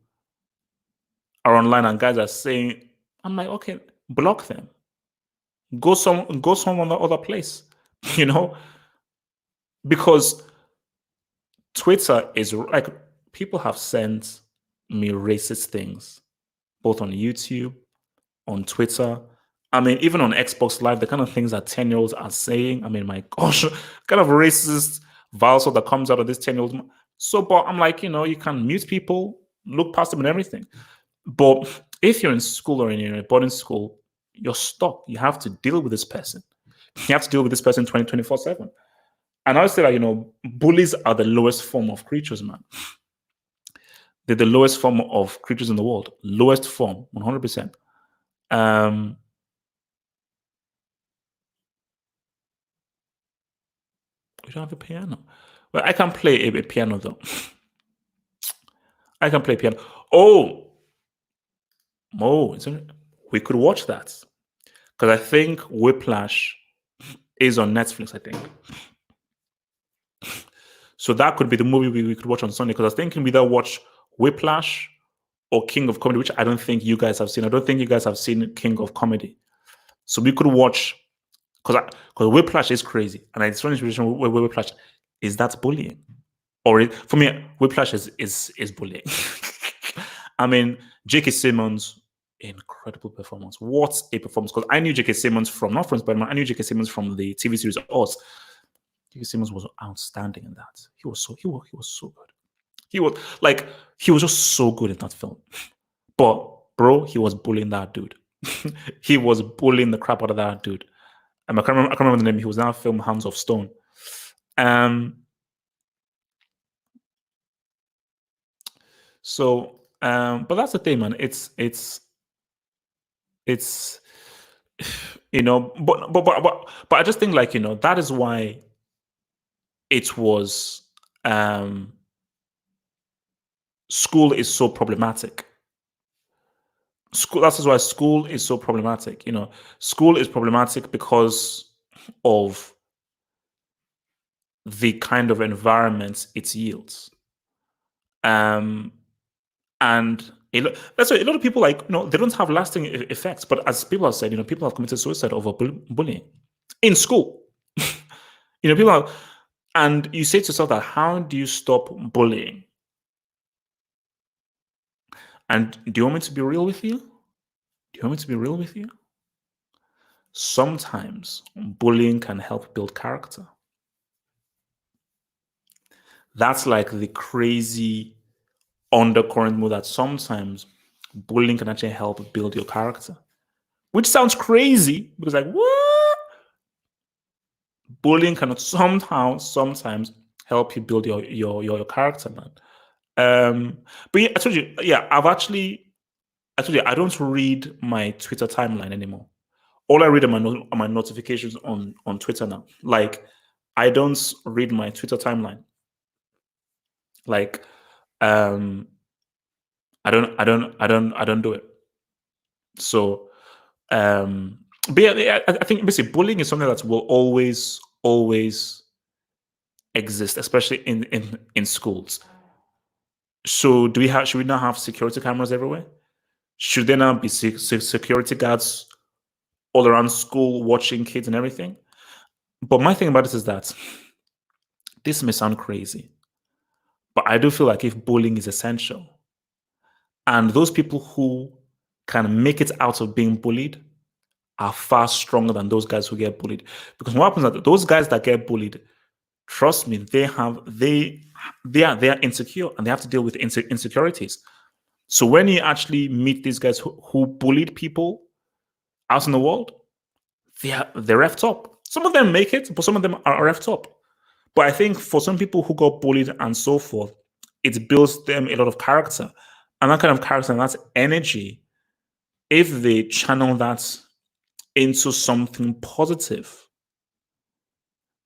are online and guys are saying, I'm like, okay, block them. Go some other place, because Twitter is like, people have sent me racist things, both on YouTube, on Twitter. I mean, even on Xbox Live, the kind of things that 10-year-olds are saying. I mean, my gosh, kind of racist vile that comes out of this 10-year-old. So, but I'm like, you can mute people, look past them and everything. But if you're in school or in a boarding school, you're stuck. You have to deal with this person. You have to deal with this person 24/7. And I would say that, bullies are the lowest form of creatures, man. They're the lowest form of creatures in the world. Lowest form, 100%. We don't have a piano. Well, I can play a piano though. I can play piano. Oh, we could watch that, because I think Whiplash is on Netflix, I think. So that could be the movie we could watch on Sunday, because I was thinking we either watch Whiplash or King of Comedy, which I don't think you guys have seen. I don't think you guys have seen King of Comedy. So we could watch, because Whiplash is crazy. And it's one situation where Whiplash is, that bullying. Or for me, Whiplash is bullying. I mean, J.K. Simmons, incredible performance. What a performance. Because I knew J.K. Simmons not from Spider-Man, I knew J.K. Simmons from the TV series Oz. J.K. Simmons was outstanding in that. He was so good. He was just so good in that film. But bro, he was bullying that dude. He was bullying the crap out of that dude. I can't remember the name. He was now film Hands of Stone. So, but that's the thing, man. It's but I just think, like, that is why it was school is so problematic. That's why school is so problematic. School is problematic because of the kind of environment it yields. Um, and that's why a lot of people, like, they don't have lasting effects. But as people have said, people have committed suicide over bullying in school. People are, and you say to yourself that, how do you stop bullying? And do you want me to be real with you? Do you want me to be real with you? Sometimes bullying can help build character. That's like the crazy undercurrent move, that sometimes bullying can actually help build your character. Which sounds crazy because, like, what? Bullying can sometimes help you build your character, man. But yeah, I told you, yeah, I told you, I don't read my Twitter timeline anymore. All I read are my notifications on Twitter now. Like, I don't read my Twitter timeline. Like, I don't do it. So, but yeah, I think basically bullying is something that will always exist, especially in schools. So, should we now have security cameras everywhere? Should there now be security guards all around school watching kids and everything? But my thing about this is that this may sound crazy, but I do feel like if bullying is essential, and those people who can make it out of being bullied are far stronger than those guys who get bullied. Because what happens is that those guys that get bullied, trust me, they are insecure and they have to deal with insecurities. So when you actually meet these guys who bullied people out in the world, they're reffed up. Some of them make it, but some of them are reffed up. But I think for some people who got bullied and so forth, it builds them a lot of character. And that kind of character and that energy, if they channel that into something positive,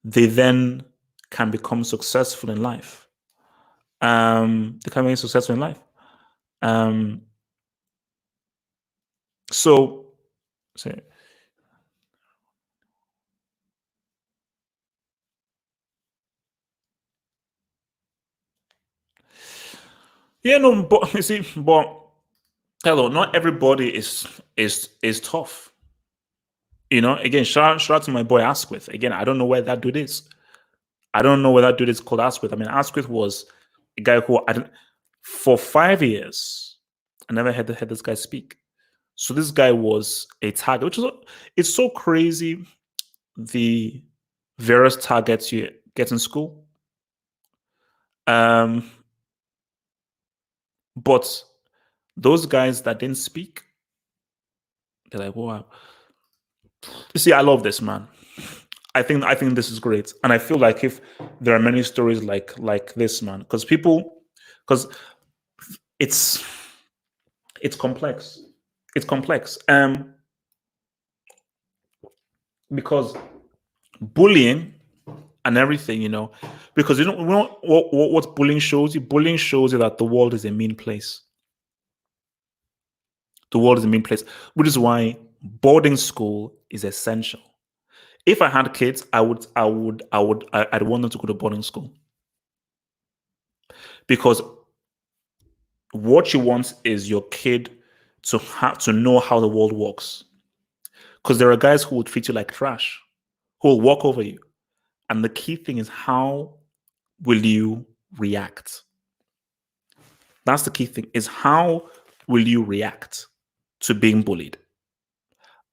they then can become successful in life. They can be successful in life. So, yeah, no, but you see, but hello, not everybody is tough. Again, shout out to my boy Asquith. Again, I don't know where that dude is. I don't know where that dude is called Asquith. I mean, Asquith was a guy who for 5 years, I never had this guy speak. So this guy was a target, it's so crazy, the various targets you get in school. But those guys that didn't speak, they're like, wow. You see, I love this, man. I think this is great, and I feel like if there are many stories like this, man, because it's complex. It's complex. Because bullying and everything, because what bullying shows you. Bullying shows you that the world is a mean place. The world is a mean place, which is why boarding school is essential. If I had kids, I'd want them to go to boarding school, because what you want is your kid to have to know how the world works. Because there are guys who will treat you like trash, who will walk over you, and the key thing is, how will you react? That's the key thing, is how will you react to being bullied?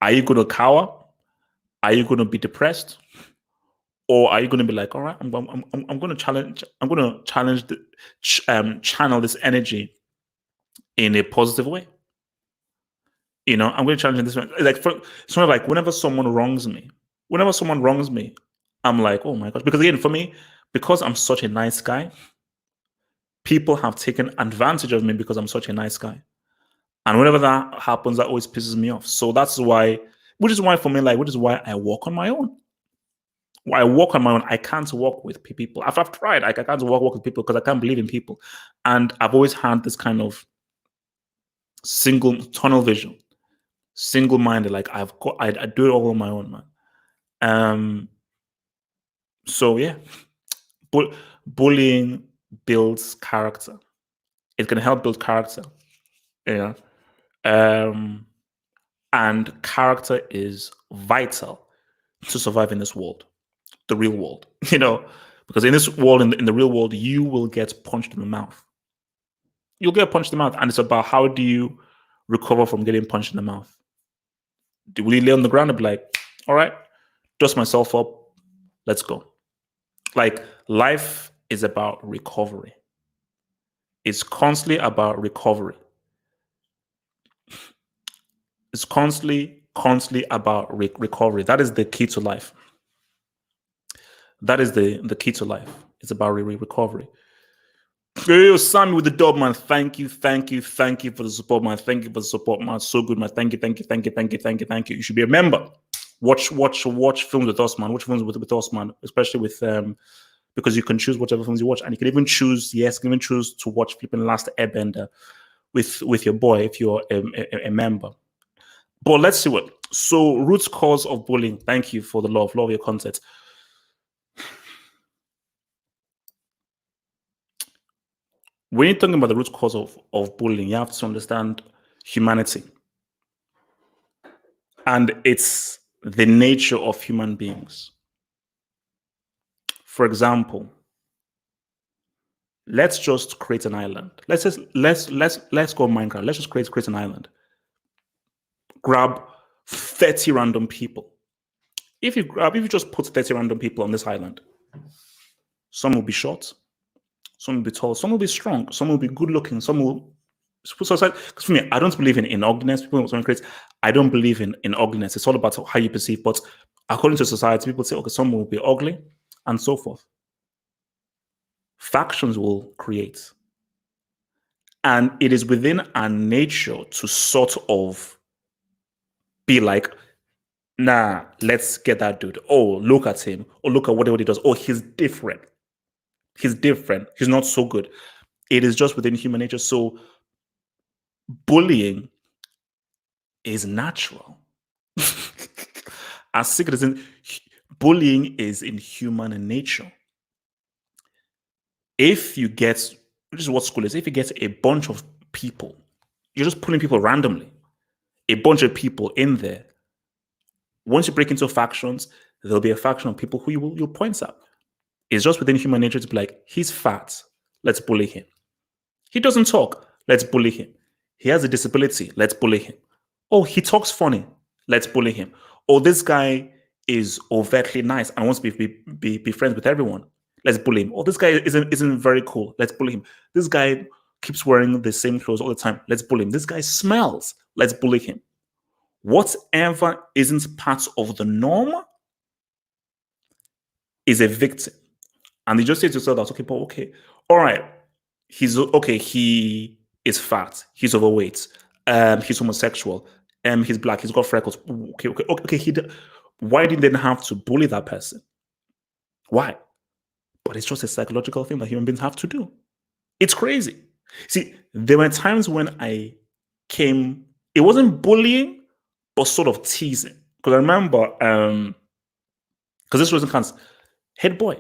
Are you going to cower? Are you going to be depressed? Or are you going to be like, all right, I'm going to challenge. I'm going to challenge channel this energy in a positive way. I'm going to challenge this. Like, sort of like whenever someone wrongs me, I'm like, oh my gosh. Because again, for me, because I'm such a nice guy, people have taken advantage of me because I'm such a nice guy. And whenever that happens, that always pisses me off. So which is why I walk on my own. I walk on my own. I can't walk with people. I've tried. I can't walk with people because I can't believe in people. And I've always had this kind of single tunnel vision, single-minded. Like I do it all on my own, man. So yeah, Bullying builds character. It can help build character. Yeah. And character is vital to survive in this world, the real world, because in this world, in the real world, you will get punched in the mouth. You'll get punched in the mouth. And it's about how do you recover from getting punched in the mouth? Will you lay on the ground and be like, all right, dust myself up, let's go? Like, life is about recovery. It's constantly about recovery. It's constantly about recovery. That is the key to life. That is the key to life. It's about recovery. Hey, Sammy with the dub, man. Thank you for the support, man. Thank you for the support, man. So good, man. Thank you. You should be a member. Watch films with us, man. Watch films with us, man. Especially with because you can choose whatever films you watch, and you can even choose to watch flipping Last Airbender with your boy if you're a member. But let's see what. So, root cause of bullying. Thank you for the love your content. When you're talking about the root cause of bullying, you have to understand humanity. And it's the nature of human beings. For example, let's just create an island. Let's go Minecraft. Let's just create an island. Grab 30 random people. If you just put 30 random people on this island, some will be short, some will be tall, some will be strong, some will be good looking, some will. Because for me, I don't believe in ugliness. People I don't believe in ugliness. It's all about how you perceive. But according to society, people say, okay, some will be ugly, and so forth. Factions will create. And it is within our nature to sort of be like, nah, let's get that dude. Oh, look at him. Oh, look at whatever he does. Oh, he's different. He's different. He's not so good. It is just within human nature. So bullying is natural. As sick as bullying is in human nature. If you get, which is what school is, if you get a bunch of people, you're just pulling people randomly, a bunch of people in there. Once you break into factions, there'll be a faction of people who you'll point at. It's just within human nature to be like, he's fat, let's bully him. He doesn't talk, let's bully him. He has a disability, let's bully him. Oh, he talks funny, let's bully him. Oh, this guy is overtly nice and wants to be friends with everyone, let's bully him. Oh, this guy isn't very cool, let's bully him. This guy keeps wearing the same clothes all the time, let's bully him. This guy smells, let's bully him. Whatever isn't part of the norm is a victim. And they just say to yourself that, okay, but okay, all right, he is fat, he's overweight, he's homosexual, he's black, he's got freckles. Okay. Why didn't they have to bully that person? Why? But it's just a psychological thing that human beings have to do. It's crazy. See, there were times when it wasn't bullying, but sort of teasing. Because I remember, because this wasn't counts, head boy.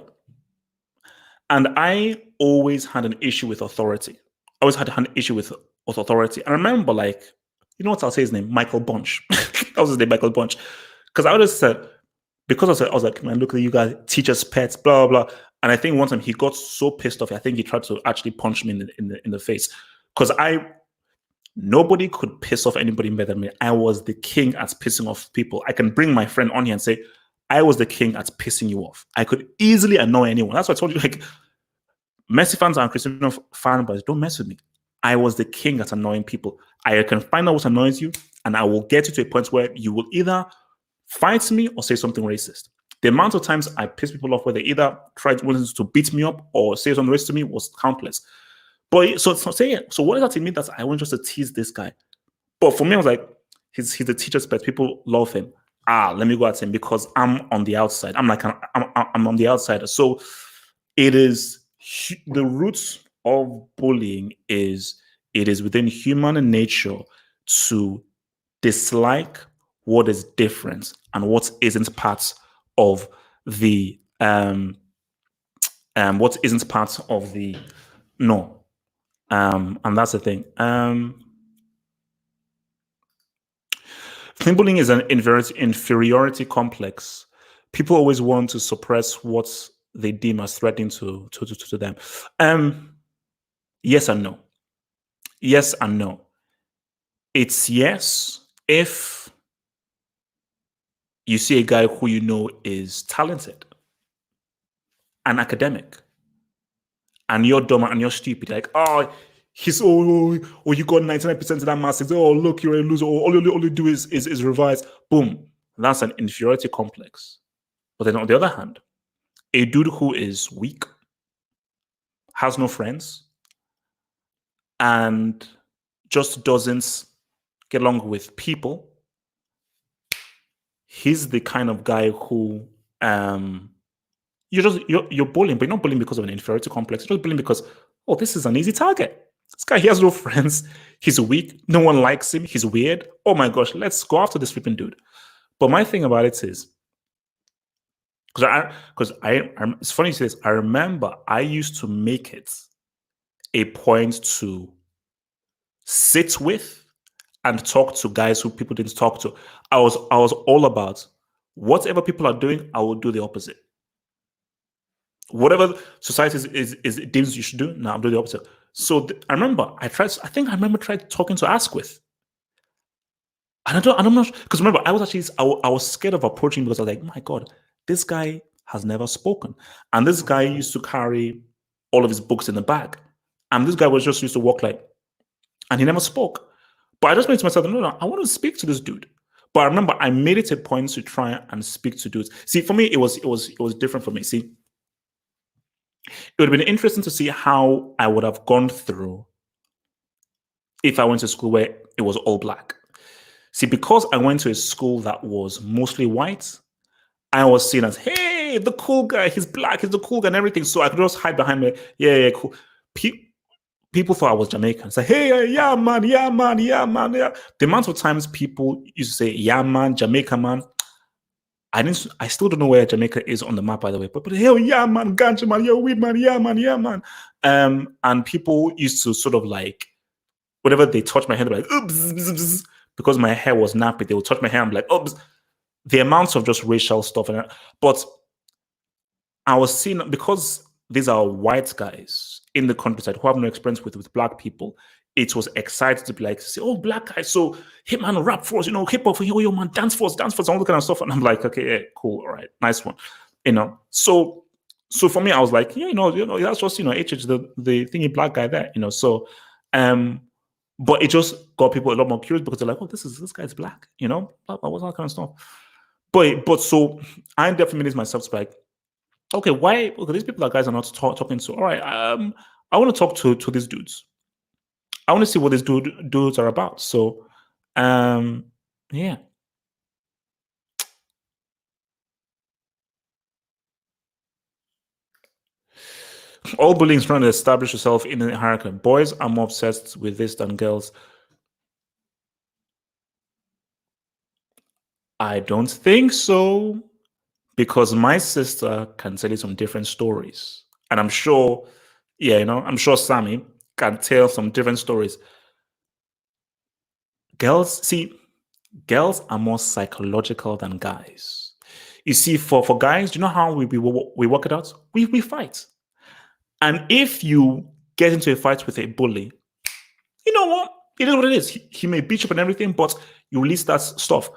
And I always had an issue with authority. I always had an issue with authority. I remember, like, you know what I'll say his name? Michael Bunch. That was his name, Michael Bunch. Because I always said, because I was like, man, look at you guys, teachers' pets, blah, blah, blah. And I think one time he got so pissed off, I think he tried to actually punch me in the face. Because nobody could piss off anybody better than me. I was the king at pissing off people. I can bring my friend on here and say, I was the king at pissing you off. I could easily annoy anyone. That's why I told you, like, Messi fans and Cristiano fan boys, don't mess with me. I was the king at annoying people. I can find out what annoys you, and I will get you to a point where you will either fight me or say something racist. The amount of times I pissed people off where they either tried to beat me up or say something racist to me was countless. But so what does that mean that I want just to tease this guy? But for me, I was like, he's the teacher's pet. People love him. Let me go at him because I'm on the outside. I'm on the outsider. So it is the roots of bullying is within human nature to dislike what is different and what isn't part of the what isn't part of the norm. And that's the thing. Bullying is an inferiority complex. People always want to suppress what they deem as threatening to them. Yes and no. Yes and no. It's yes if you see a guy who you know is talented and academic, and you're dumb and you're stupid, like, oh, you got 99% of that math. Oh, look, you're a loser. All you do is revise. Boom. That's an inferiority complex. But then on the other hand, a dude who is weak, has no friends, and just doesn't get along with people, he's the kind of guy who you're bullying, but you're not bullying because of an inferiority complex. You're just bullying because, oh, this is an easy target. This guy, he has no friends. He's weak. No one likes him. He's weird. Oh my gosh, let's go after this flipping dude. But my thing about it is, it's funny you say this. I remember I used to make it a point to sit with and talk to guys who people didn't talk to. I was all about whatever people are doing, I will do the opposite. Whatever society is deems you should do, now I'm doing the opposite. So I remember I tried talking to Asquith. And I'm not, because remember, I was scared of approaching because I was like, my God, this guy has never spoken. And this guy used to carry all of his books in the bag. And this guy was just used to walk like, and he never spoke. But I just made to myself, no, I want to speak to this dude. But I remember I made it a point to try and speak to dudes. See, for me, it was different for me. See, it would have been interesting to see how I would have gone through if I went to school where it was all black. See, because I went to a school that was mostly white, I was seen as, hey, the cool guy, he's black, he's the cool guy and everything. So I could just hide behind me. Yeah, cool. People thought I was Jamaican. Say, hey, yeah, man, yeah, man, yeah, man, yeah. The amount of times people used to say, yeah, man, Jamaica, man. I still don't know where Jamaica is on the map, by the way. But hell, yeah, man, ganja, man, yo, weed, man, yeah, man, yeah, man. And people used to sort of like, whenever they touch my hair, they're like, oops, because my hair was nappy, they would touch my hair. I'm like, oops. The amounts of just racial stuff. But I was seeing, because these are white guys in the countryside who have no experience with black people, it was exciting to be like, say, oh, black guys, so hip man, rap for us, hip hop for you, man, dance for us, all the kind of stuff. And I'm like, okay, yeah, cool, all right, nice one, So for me, I was like, yeah, that's just HH, the thingy black guy there, So, but it just got people a lot more curious because they're like, oh, this guy's black, what's that kind of stuff. But so I definitely made myself to be like, okay, why? Okay, these people that guys are not talking to. All right, I want to talk to these dudes. I want to see what these dudes are about. So, yeah. All bullying is trying to establish yourself in a hierarchy. Boys are more obsessed with this than girls. I don't think so, because my sister can tell you some different stories. And I'm sure, I'm sure Sammy can tell some different stories. Girls are more psychological than guys. You see, for guys, do you know how we work it out? We fight. And if you get into a fight with a bully, you know what? It is what it is. He may beat you up and everything, but you release that stuff.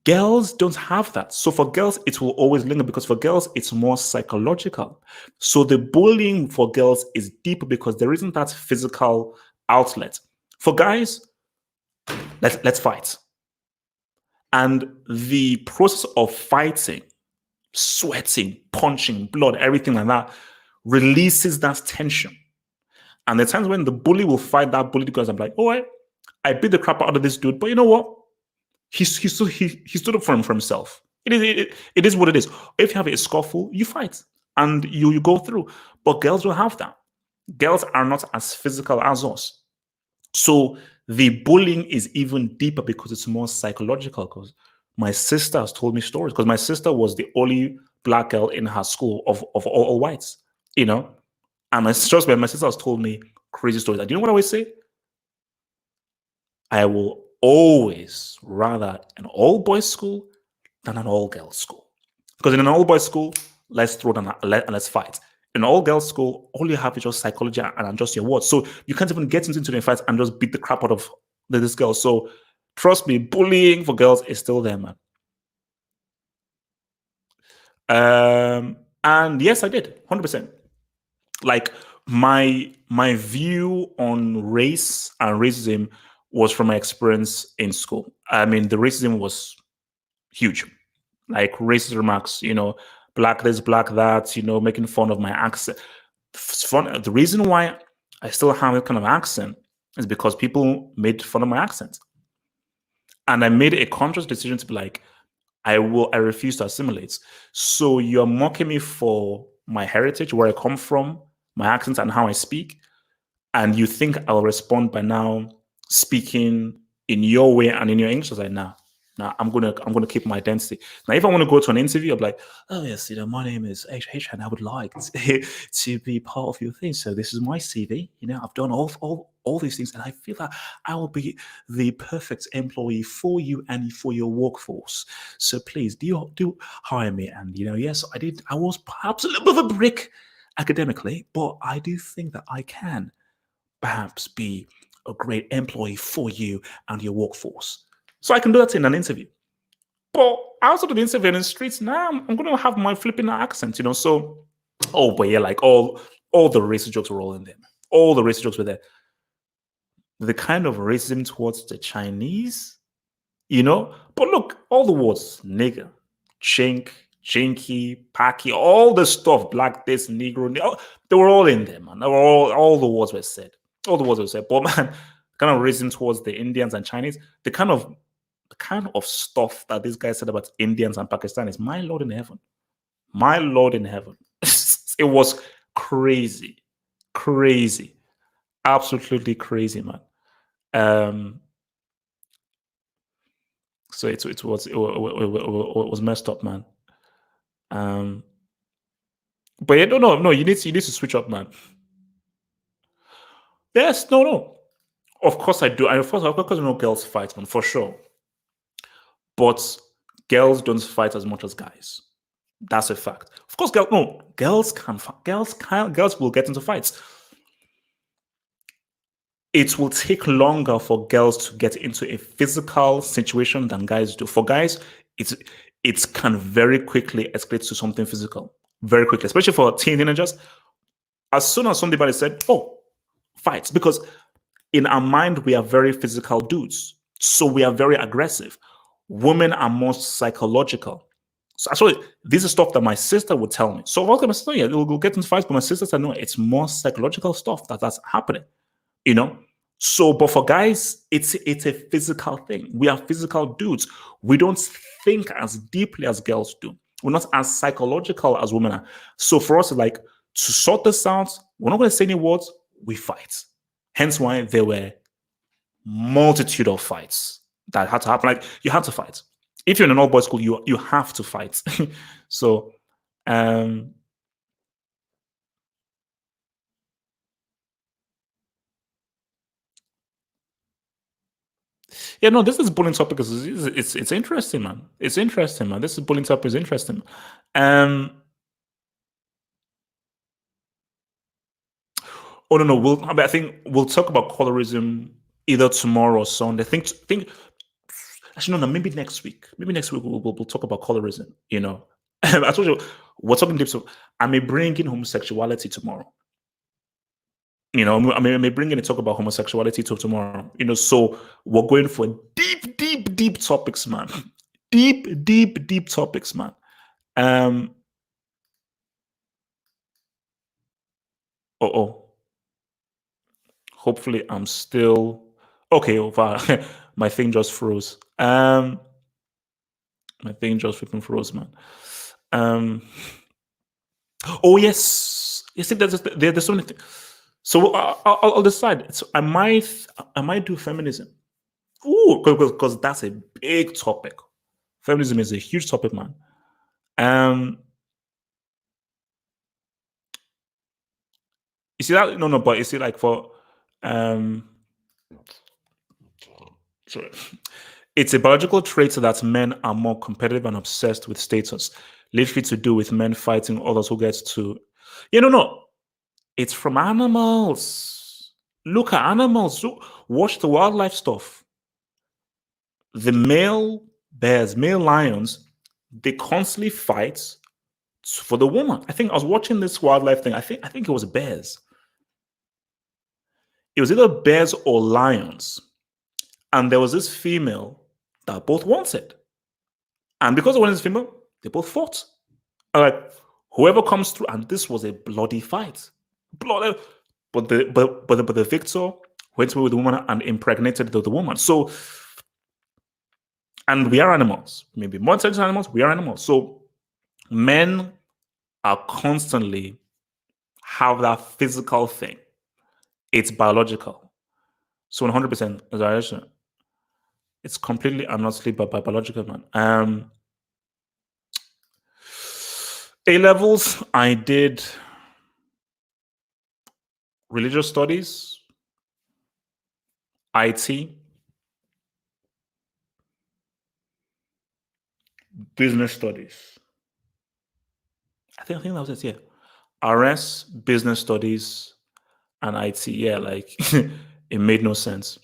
Girls don't have that. So for girls, it will always linger because for girls, it's more psychological. So the bullying for girls is deeper because there isn't that physical outlet. For guys, let's fight. And the process of fighting, sweating, punching, blood, everything like that, releases that tension. And the times when the bully will fight that bully because I'm like, oh, I beat the crap out of this dude, but you know what? He stood up for himself. It is what it is. If you have a scuffle, you fight and you go through. But girls will have that. Girls are not as physical as us. So the bullying is even deeper because it's more psychological. Because my sister has told me stories. Because my sister was the only black girl in her school of all whites, you know. And my trust me, my sister has told me crazy stories. And do you know what I always say? I will always rather an all boys school than an all girls school. Because in an all boys school, let's throw down and let's fight. In an all girls school, all you have is just psychology and adjust your words. So you can't even get into the fight and just beat the crap out of this girl. So trust me, bullying for girls is still there, man. And yes, I did 100%. Like my view on race and racism was from my experience in school. I mean, the racism was huge, like racist remarks, black this, black that, making fun of my accent. Fun. The reason why I still have that kind of accent is because people made fun of my accent, and I made a conscious decision to be like, I refuse to assimilate. So you're mocking me for my heritage, where I come from, my accent, and how I speak, and you think I'll respond by now speaking in your way and in your English? I was like, nah, I'm gonna keep my identity. Now, if I want to go to an interview, I'm like, oh yes, my name is HH, and I would like to be part of your thing. So this is my CV. I've done all these things, and I feel that I will be the perfect employee for you and for your workforce. So please do hire me. And yes, I did. I was perhaps a little bit of a brick academically, but I do think that I can perhaps be a great employee for you and your workforce. So I can do that in an interview. But outside of the interview in the streets, now I'm going to have my flipping accent, So, but yeah, like all the racist jokes were all in there. All the racist jokes were there. The kind of racism towards the Chinese, But look, all the words, nigger, chink, chinky, packy, all the stuff, black this, negro, they were all in there, man. They were all the words were said. All the words were said. But man, kind of racism towards the Indians and Chinese, the kind of stuff that this guy said about Indians and Pakistanis, my Lord in heaven. My Lord in heaven. It was crazy. Crazy. Absolutely crazy, man. So it was messed up, man. But yeah, no, you need to switch up, man. Yes, no. Of course I do. And of course, girls fight, man, for sure. But girls don't fight as much as guys. That's a fact. Of course, girls can fight. Girls will get into fights. It will take longer for girls to get into a physical situation than guys do. For guys, it can very quickly escalate to something physical. Very quickly, especially for teenagers. As soon as somebody said, oh, fights, because in our mind, we are very physical dudes. So we are very aggressive. Women are more psychological. So actually, this is stuff that my sister would tell me. So my sister, yeah, we'll get into fights, but my sister said, no, it's more psychological stuff that's happening, So, but for guys, it's a physical thing. We are physical dudes. We don't think as deeply as girls do. We're not as psychological as women are. So for us, like, to sort this out, we're not going to say any words, we fight. Hence why there were multitude of fights that had to happen. Like, you had to fight. If you're in an all-boys school, you have to fight. So, yeah, no, this is bullying topic. It's interesting, man. It's interesting, man. This is bullying topic is interesting. Oh no. I think we'll talk about colorism either tomorrow or Sunday. Think. Actually, no. Maybe next week. Maybe next week we'll talk about colorism. I told you we're talking deep. So I may bring in homosexuality tomorrow. I may bring in a talk about homosexuality tomorrow. So we're going for deep topics, man. Deep topics, man. Hopefully I'm still okay. My thing just froze. My thing just freaking froze, man. Oh yes, you see, there's so many things. So I'll decide. So I might do feminism. Ooh, because that's a big topic. Feminism is a huge topic, man. You see that? No, no, but you see, like for um, sorry. It's a biological trait that men are more competitive and obsessed with status, literally to do with men fighting others who get to. No. It's from animals. Look at animals. Watch the wildlife stuff. The male bears, male lions, they constantly fight for the woman. I think I was watching this wildlife thing. I think it was bears. It was either bears or lions. And there was this female that both wanted. And because of one is female, they both fought. All right, whoever comes through, and this was a bloody fight. Bloody, but the victor went away with the woman and impregnated the woman. So, and we are animals. Maybe more intelligent animals. We are animals. So men are constantly have that physical thing. It's biological. So 100%, as I mentioned, it's completely and utterly biological, man. A levels, I did religious studies, IT, business studies. I think that was it. Yeah, RS, business studies, and IT. Yeah, like it made no sense.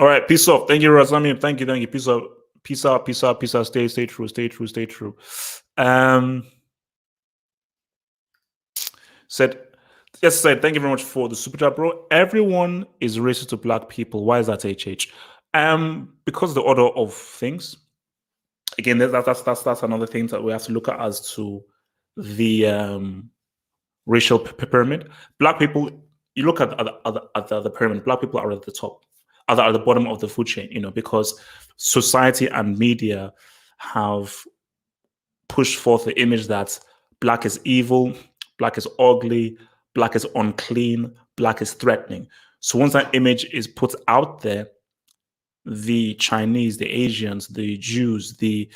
All right, peace off. Thank you, Razami. Thank you. Peace out. Peace out. Peace out. Peace out. Stay true. Stay true. Stay true. Said yes, said thank you very much for the super chat, bro. Everyone is racist to black people. Why is that, HH? Because of the order of things. Again, that's another thing that we have to look at as to the racial pyramid. Black people, you look at the pyramid. Black people are at the top, at the bottom of the food chain. Because society and media have pushed forth the image that black is evil, black is ugly, black is unclean, black is threatening. So once that image is put out there, the Chinese, the Asians, the Jews, the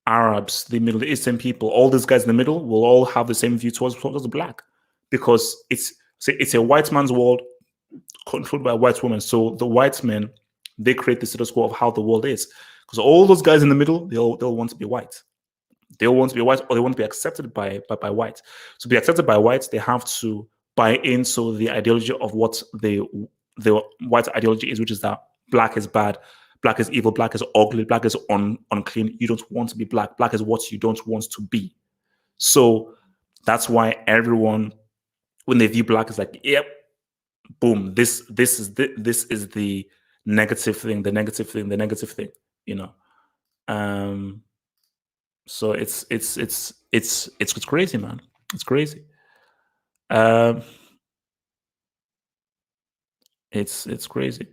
Arabs, the Middle Eastern people, all these guys in the middle will all have the same view towards the black, because it's a white man's world controlled by a white woman. So the white men, they create the status quo of how the world is, because all those guys in the middle, they'll want to be white. They all want to be white, or they want to be accepted by white. To be accepted by whites, they have to buy into the ideology of what the white ideology is, which is that black is bad, black is evil, black is ugly, black is unclean. You don't want to be black. Black is what you don't want to be. So that's why everyone, when they view black, is like, yep, boom, this is the negative thing, the negative thing, the negative thing. So it's crazy, man. It's crazy. It's crazy.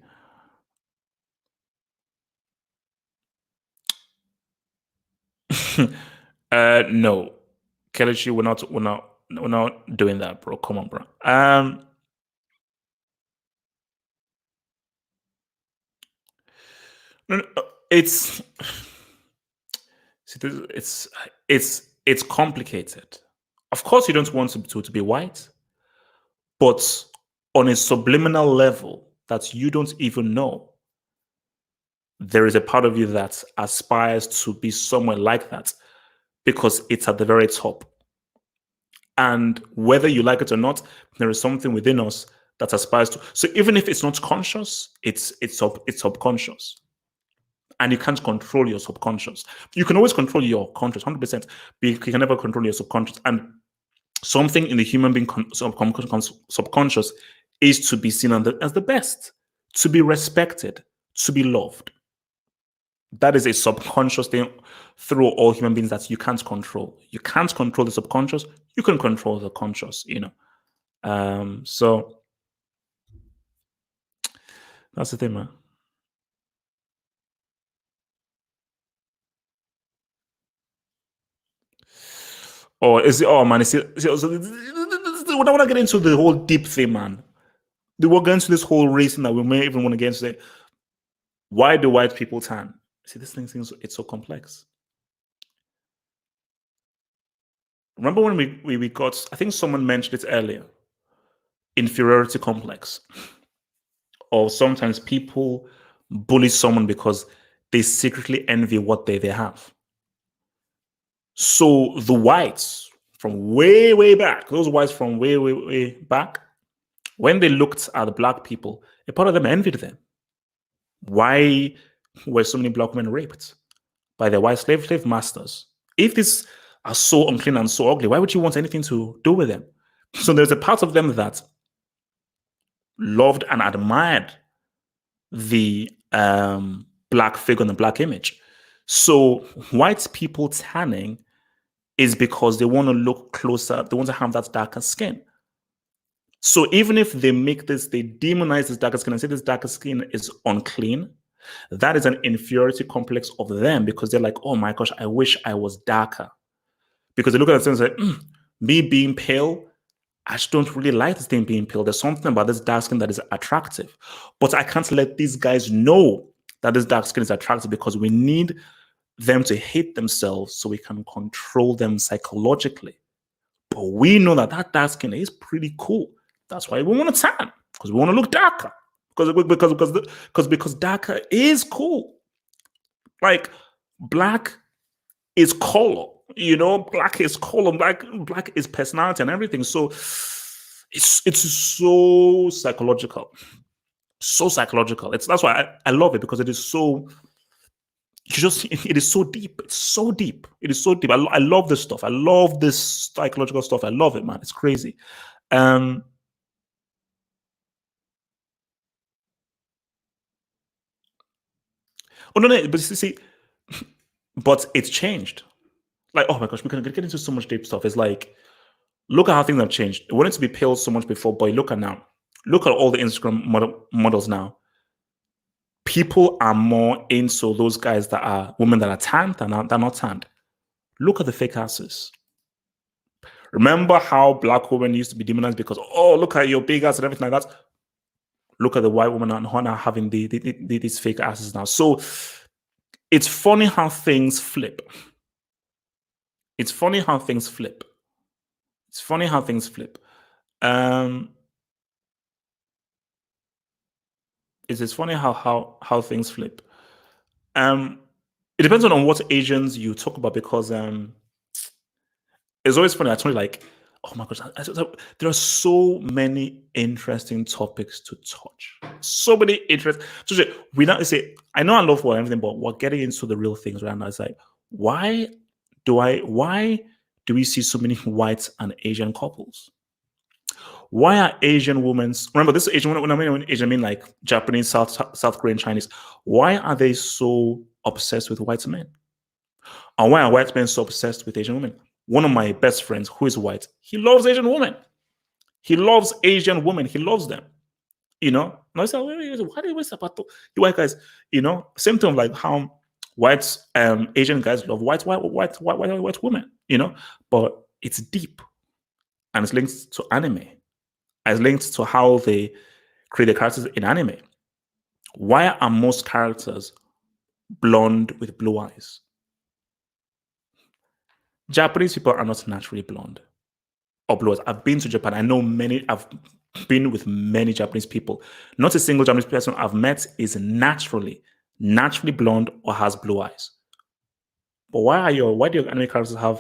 No, Kelechi, we're not doing that, bro. Come on, bro. No, it's see, it's complicated. Of course, you don't want to be white, but on a subliminal level that you don't even know, there is a part of you that aspires to be somewhere like that, because it's at the very top. And whether you like it or not, there is something within us that aspires to. So even if it's not conscious, it's subconscious. And you can't control your subconscious. You can always control your conscious, 100%, but you can never control your subconscious. And something in the human being subconscious is to be seen as the best, to be respected, to be loved. That is a subconscious thing through all human beings that you can't control. You can't control the subconscious. You can control the conscious. So that's the thing, man. Or is it? Oh man, so we don't want to get into the whole deep thing, man. We're going to this whole reason that we may even want to get into. Why do white people tan? See, this thing it's so complex. Remember when we got, I think someone mentioned it earlier, inferiority complex. Or sometimes people bully someone because they secretly envy what they have. So the whites from way, way back, those whites from way, way, way back, when they looked at the black people, a part of them envied them. Why were so many black women raped by their white slave masters? If these are so unclean and so ugly, why would you want anything to do with them? So there's a part of them that loved and admired the black figure and the black image. So white people tanning is because they want to look closer, they want to have that darker skin. So even if they make this, they demonize this darker skin and say this darker skin is unclean, that is an inferiority complex of them because they're like, oh my gosh, I wish I was darker. Because they look at it and say, me being pale, I just don't really like this thing being pale. There's something about this dark skin that is attractive. But I can't let these guys know that this dark skin is attractive because we need them to hate themselves so we can control them psychologically. But we know that that dark skin is pretty cool. That's why we want to tan, because we want to look darker. Because darker is cool. Like black is color, black is color, black is personality and everything. So it's so psychological. So psychological. That's why I love it, because it is so it is so deep. It's so deep. It is so deep. I love this stuff. I love this psychological stuff. I love it, man. It's crazy. Oh no, but see, but it's changed. Like, oh my gosh, we can get into so much deep stuff. It's like, look at how things have changed. It wanted to be pale so much before, but look at now. Look at all the Instagram models now. People are more into those guys that are women that are tanned than they're not tanned. Look at the fake asses. Remember how black women used to be demonized because, oh, look at your big ass and everything like that. Look at the white woman and now having these fake asses now. So it's funny how things flip. It's funny how things flip. It's funny how things flip. It's funny how things flip. It depends on what Asians you talk about, because it's always funny. I told you, like, oh my gosh, there are so many interesting topics to touch. So many interesting. So we now say, I know I love for everything, but we're getting into the real things right now. It's like, why do we see so many white and Asian couples? Why are Asian women? Remember, this Asian. When I mean Asian, I mean like Japanese, South Korean, Chinese. Why are they so obsessed with white men? And why are white men so obsessed with Asian women? One of my best friends, who is white, he loves Asian women. He loves Asian women. He loves them. And I said, why do you about you white guys? Same thing like how white Asian guys love white women. But it's deep, and it's linked to anime. It's linked to how they create the characters in anime. Why are most characters blonde with blue eyes? Japanese people are not naturally blonde or blue eyes. I've been to Japan. I know I've been with many Japanese people. Not a single Japanese person I've met is naturally blonde or has blue eyes. But why do your anime characters are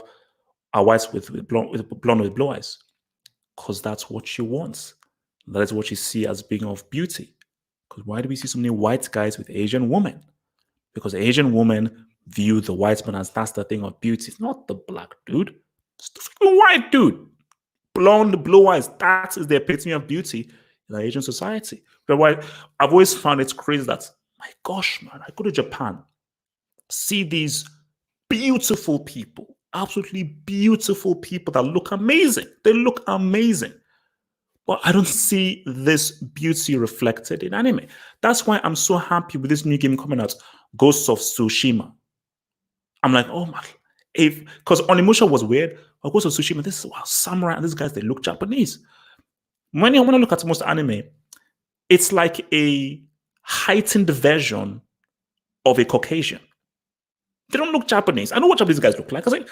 whites with blonde with blue eyes? Because that's what you want. That is what you see as being of beauty. Because why do we see so many white guys with Asian women? Because Asian women view the white man as that's the thing of beauty. It's not the black dude. It's the white dude. Blonde, blue eyes. That is the epitome of beauty in our Asian society. But why I've always found it crazy that, my gosh, man, I go to Japan, see these beautiful people, absolutely beautiful people that look amazing. They look amazing. But I don't see this beauty reflected in anime. That's why I'm so happy with this new game coming out, Ghosts of Tsushima. I'm like, oh my, because Onimusha was weird, but Ghosts of Tsushima, this is samurai, and these guys, they look Japanese. When I look at most anime, it's like a heightened version of a Caucasian. They don't look Japanese. I know what Japanese guys look like. I was like,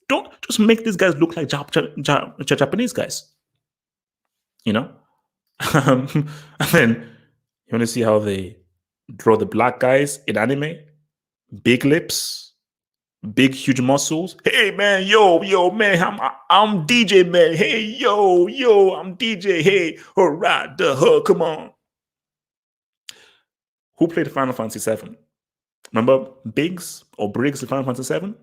Don't just make these guys look like Japanese guys. You know, and then you want to see how they draw the black guys in anime, big lips, big huge muscles. Hey man, yo man, I'm DJ man. Hey yo, I'm DJ. Hey, all right, come on. Who played Final Fantasy VII? Remember Biggs or Briggs in Final Fantasy VII?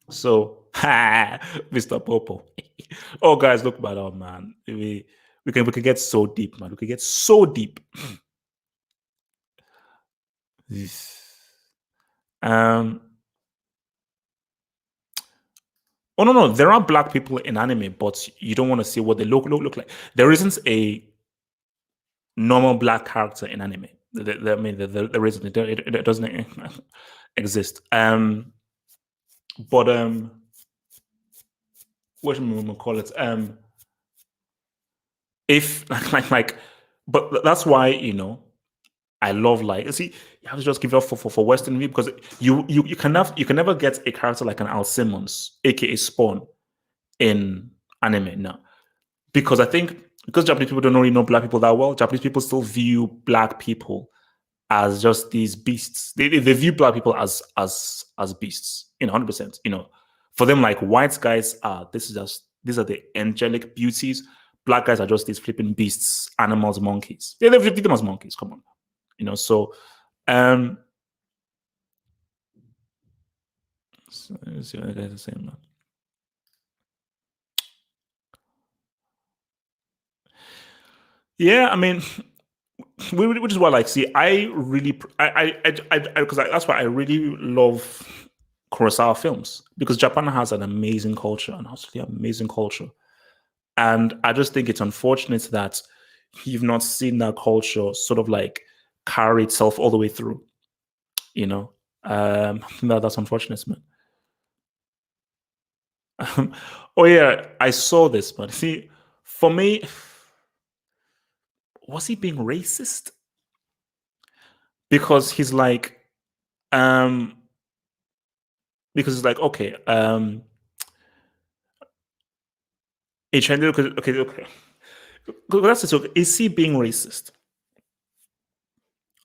So, Mr. Popo. Oh, guys, look about that, man. We can get so deep, man. We can get so deep. Oh no, there are black people in anime, but you don't want to see what they look like. There isn't a normal black character in anime. I mean, there isn't. It doesn't exist. But what should we call it? If but that's why I love see, you have to just give it up for Western View, because you can never get a character like an Al Simmons, aka Spawn, in anime now, because I think because Japanese people don't really know black people that well, Japanese people still view black people as just these beasts. They view black people as beasts, 100%. For them, like, white guys are these are the angelic beauties. Black guys are just these flipping beasts, animals, monkeys. They view them as monkeys. Come on, So, let's see what the guys are saying now. Yeah, I mean, which is what, like, see, I really, because that's why I really love Kurosawa films, because Japan has an amazing culture, an absolutely amazing culture. And I just think it's unfortunate that you've not seen that culture sort of like carry itself all the way through. That's unfortunate, man. Oh yeah, I saw this, but see, for me, was he being racist? Because he's like, because it's like, okay, okay. That's it. So is he being racist?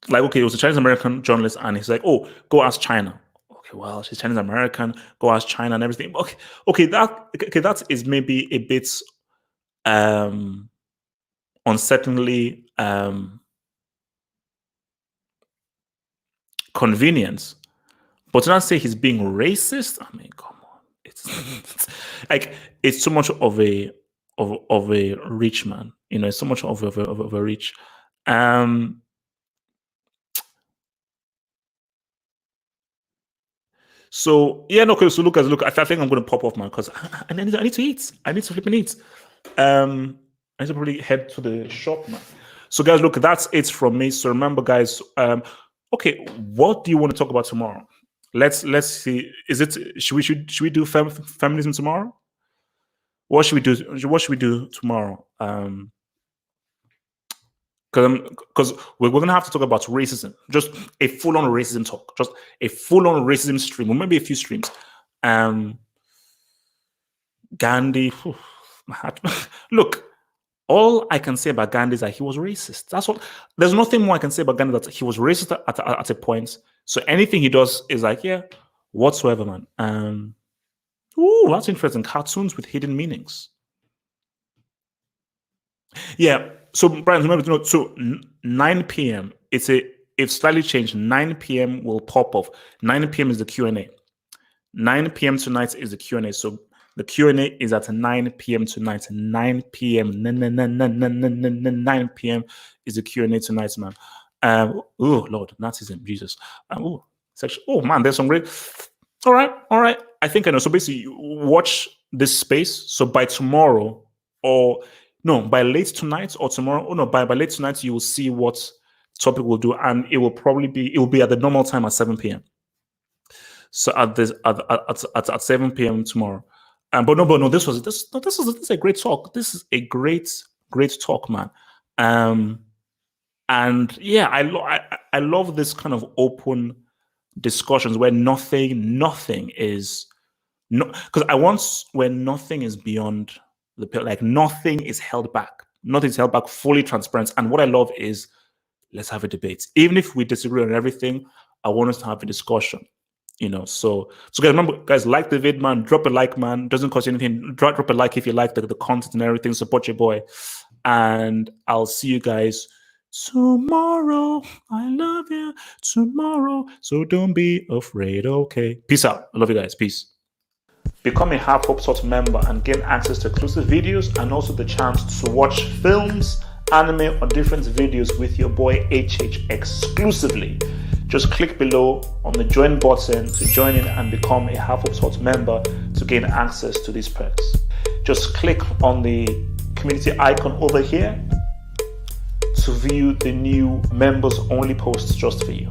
Like, okay, it was a Chinese American journalist, and he's like, oh, go ask China. Okay, well, she's Chinese American, go ask China and everything. Okay, that is maybe a bit uncertainly convenient. But to not say he's being racist, I mean, come on. It's like, it's so much of a reach, man. It's so much of a reach. So yeah, no, okay. So look, I think I'm gonna pop off, man, because I need to eat. I need to flip and eat. I need to probably head to the shop, man. So guys, look, that's it from me. So remember, guys, okay, what do you want to talk about tomorrow? Let's see. Should we do feminism tomorrow? What should we do? What should we do tomorrow? Because we're going to have to talk about racism, just a full-on racism talk, just a full-on racism stream, or maybe a few streams. Gandhi, look, all I can say about Gandhi is that he was racist. That's all. There's nothing more I can say about Gandhi, that he was racist at a point. So anything he does is like, yeah, whatsoever, man. Ooh, that's interesting. Cartoons with hidden meanings. Yeah. So Brian, remember, so 9 p.m. it's slightly changed. 9 p.m. will pop off. 9 p.m. is the Q&A. 9 p.m. tonight is the Q&A. So the Q&A is at 9 p.m. tonight. 9 p.m. 9 p.m. is the Q&A tonight, man. Oh Lord, Nazism, Jesus. Oh man, there's some great. All right. I think I know. So basically, watch this space. So by tomorrow, or no, by late tonight or tomorrow. Oh no, by late tonight, you will see what topic we'll do, and it will be at the normal time at 7 p.m. So at 7 p.m. tomorrow. But no, this is a great talk. This is a great talk, man. And yeah, I love this kind of open discussions where nothing is no, because I want where nothing is beyond the pale, like nothing is held back, nothing is held back, fully transparent. And what I love is let's have a debate, even if we disagree on everything. I want us to have a discussion, So guys, remember, guys, like the vid, man. Drop a like, man. Doesn't cost you anything. Drop a like if you like the content and everything. Support your boy, and I'll see you guys tomorrow. I love you tomorrow, so don't be afraid. Okay, peace out. I love you guys. Peace. Become a Half Hope Sort member and gain access to exclusive videos and also the chance to watch films, anime, or different videos with your boy HH exclusively. Just click below on the join button to join in and become a Half Hope Sort member to gain access to these perks. Just click on the community icon over here to view the new members only posts just for you.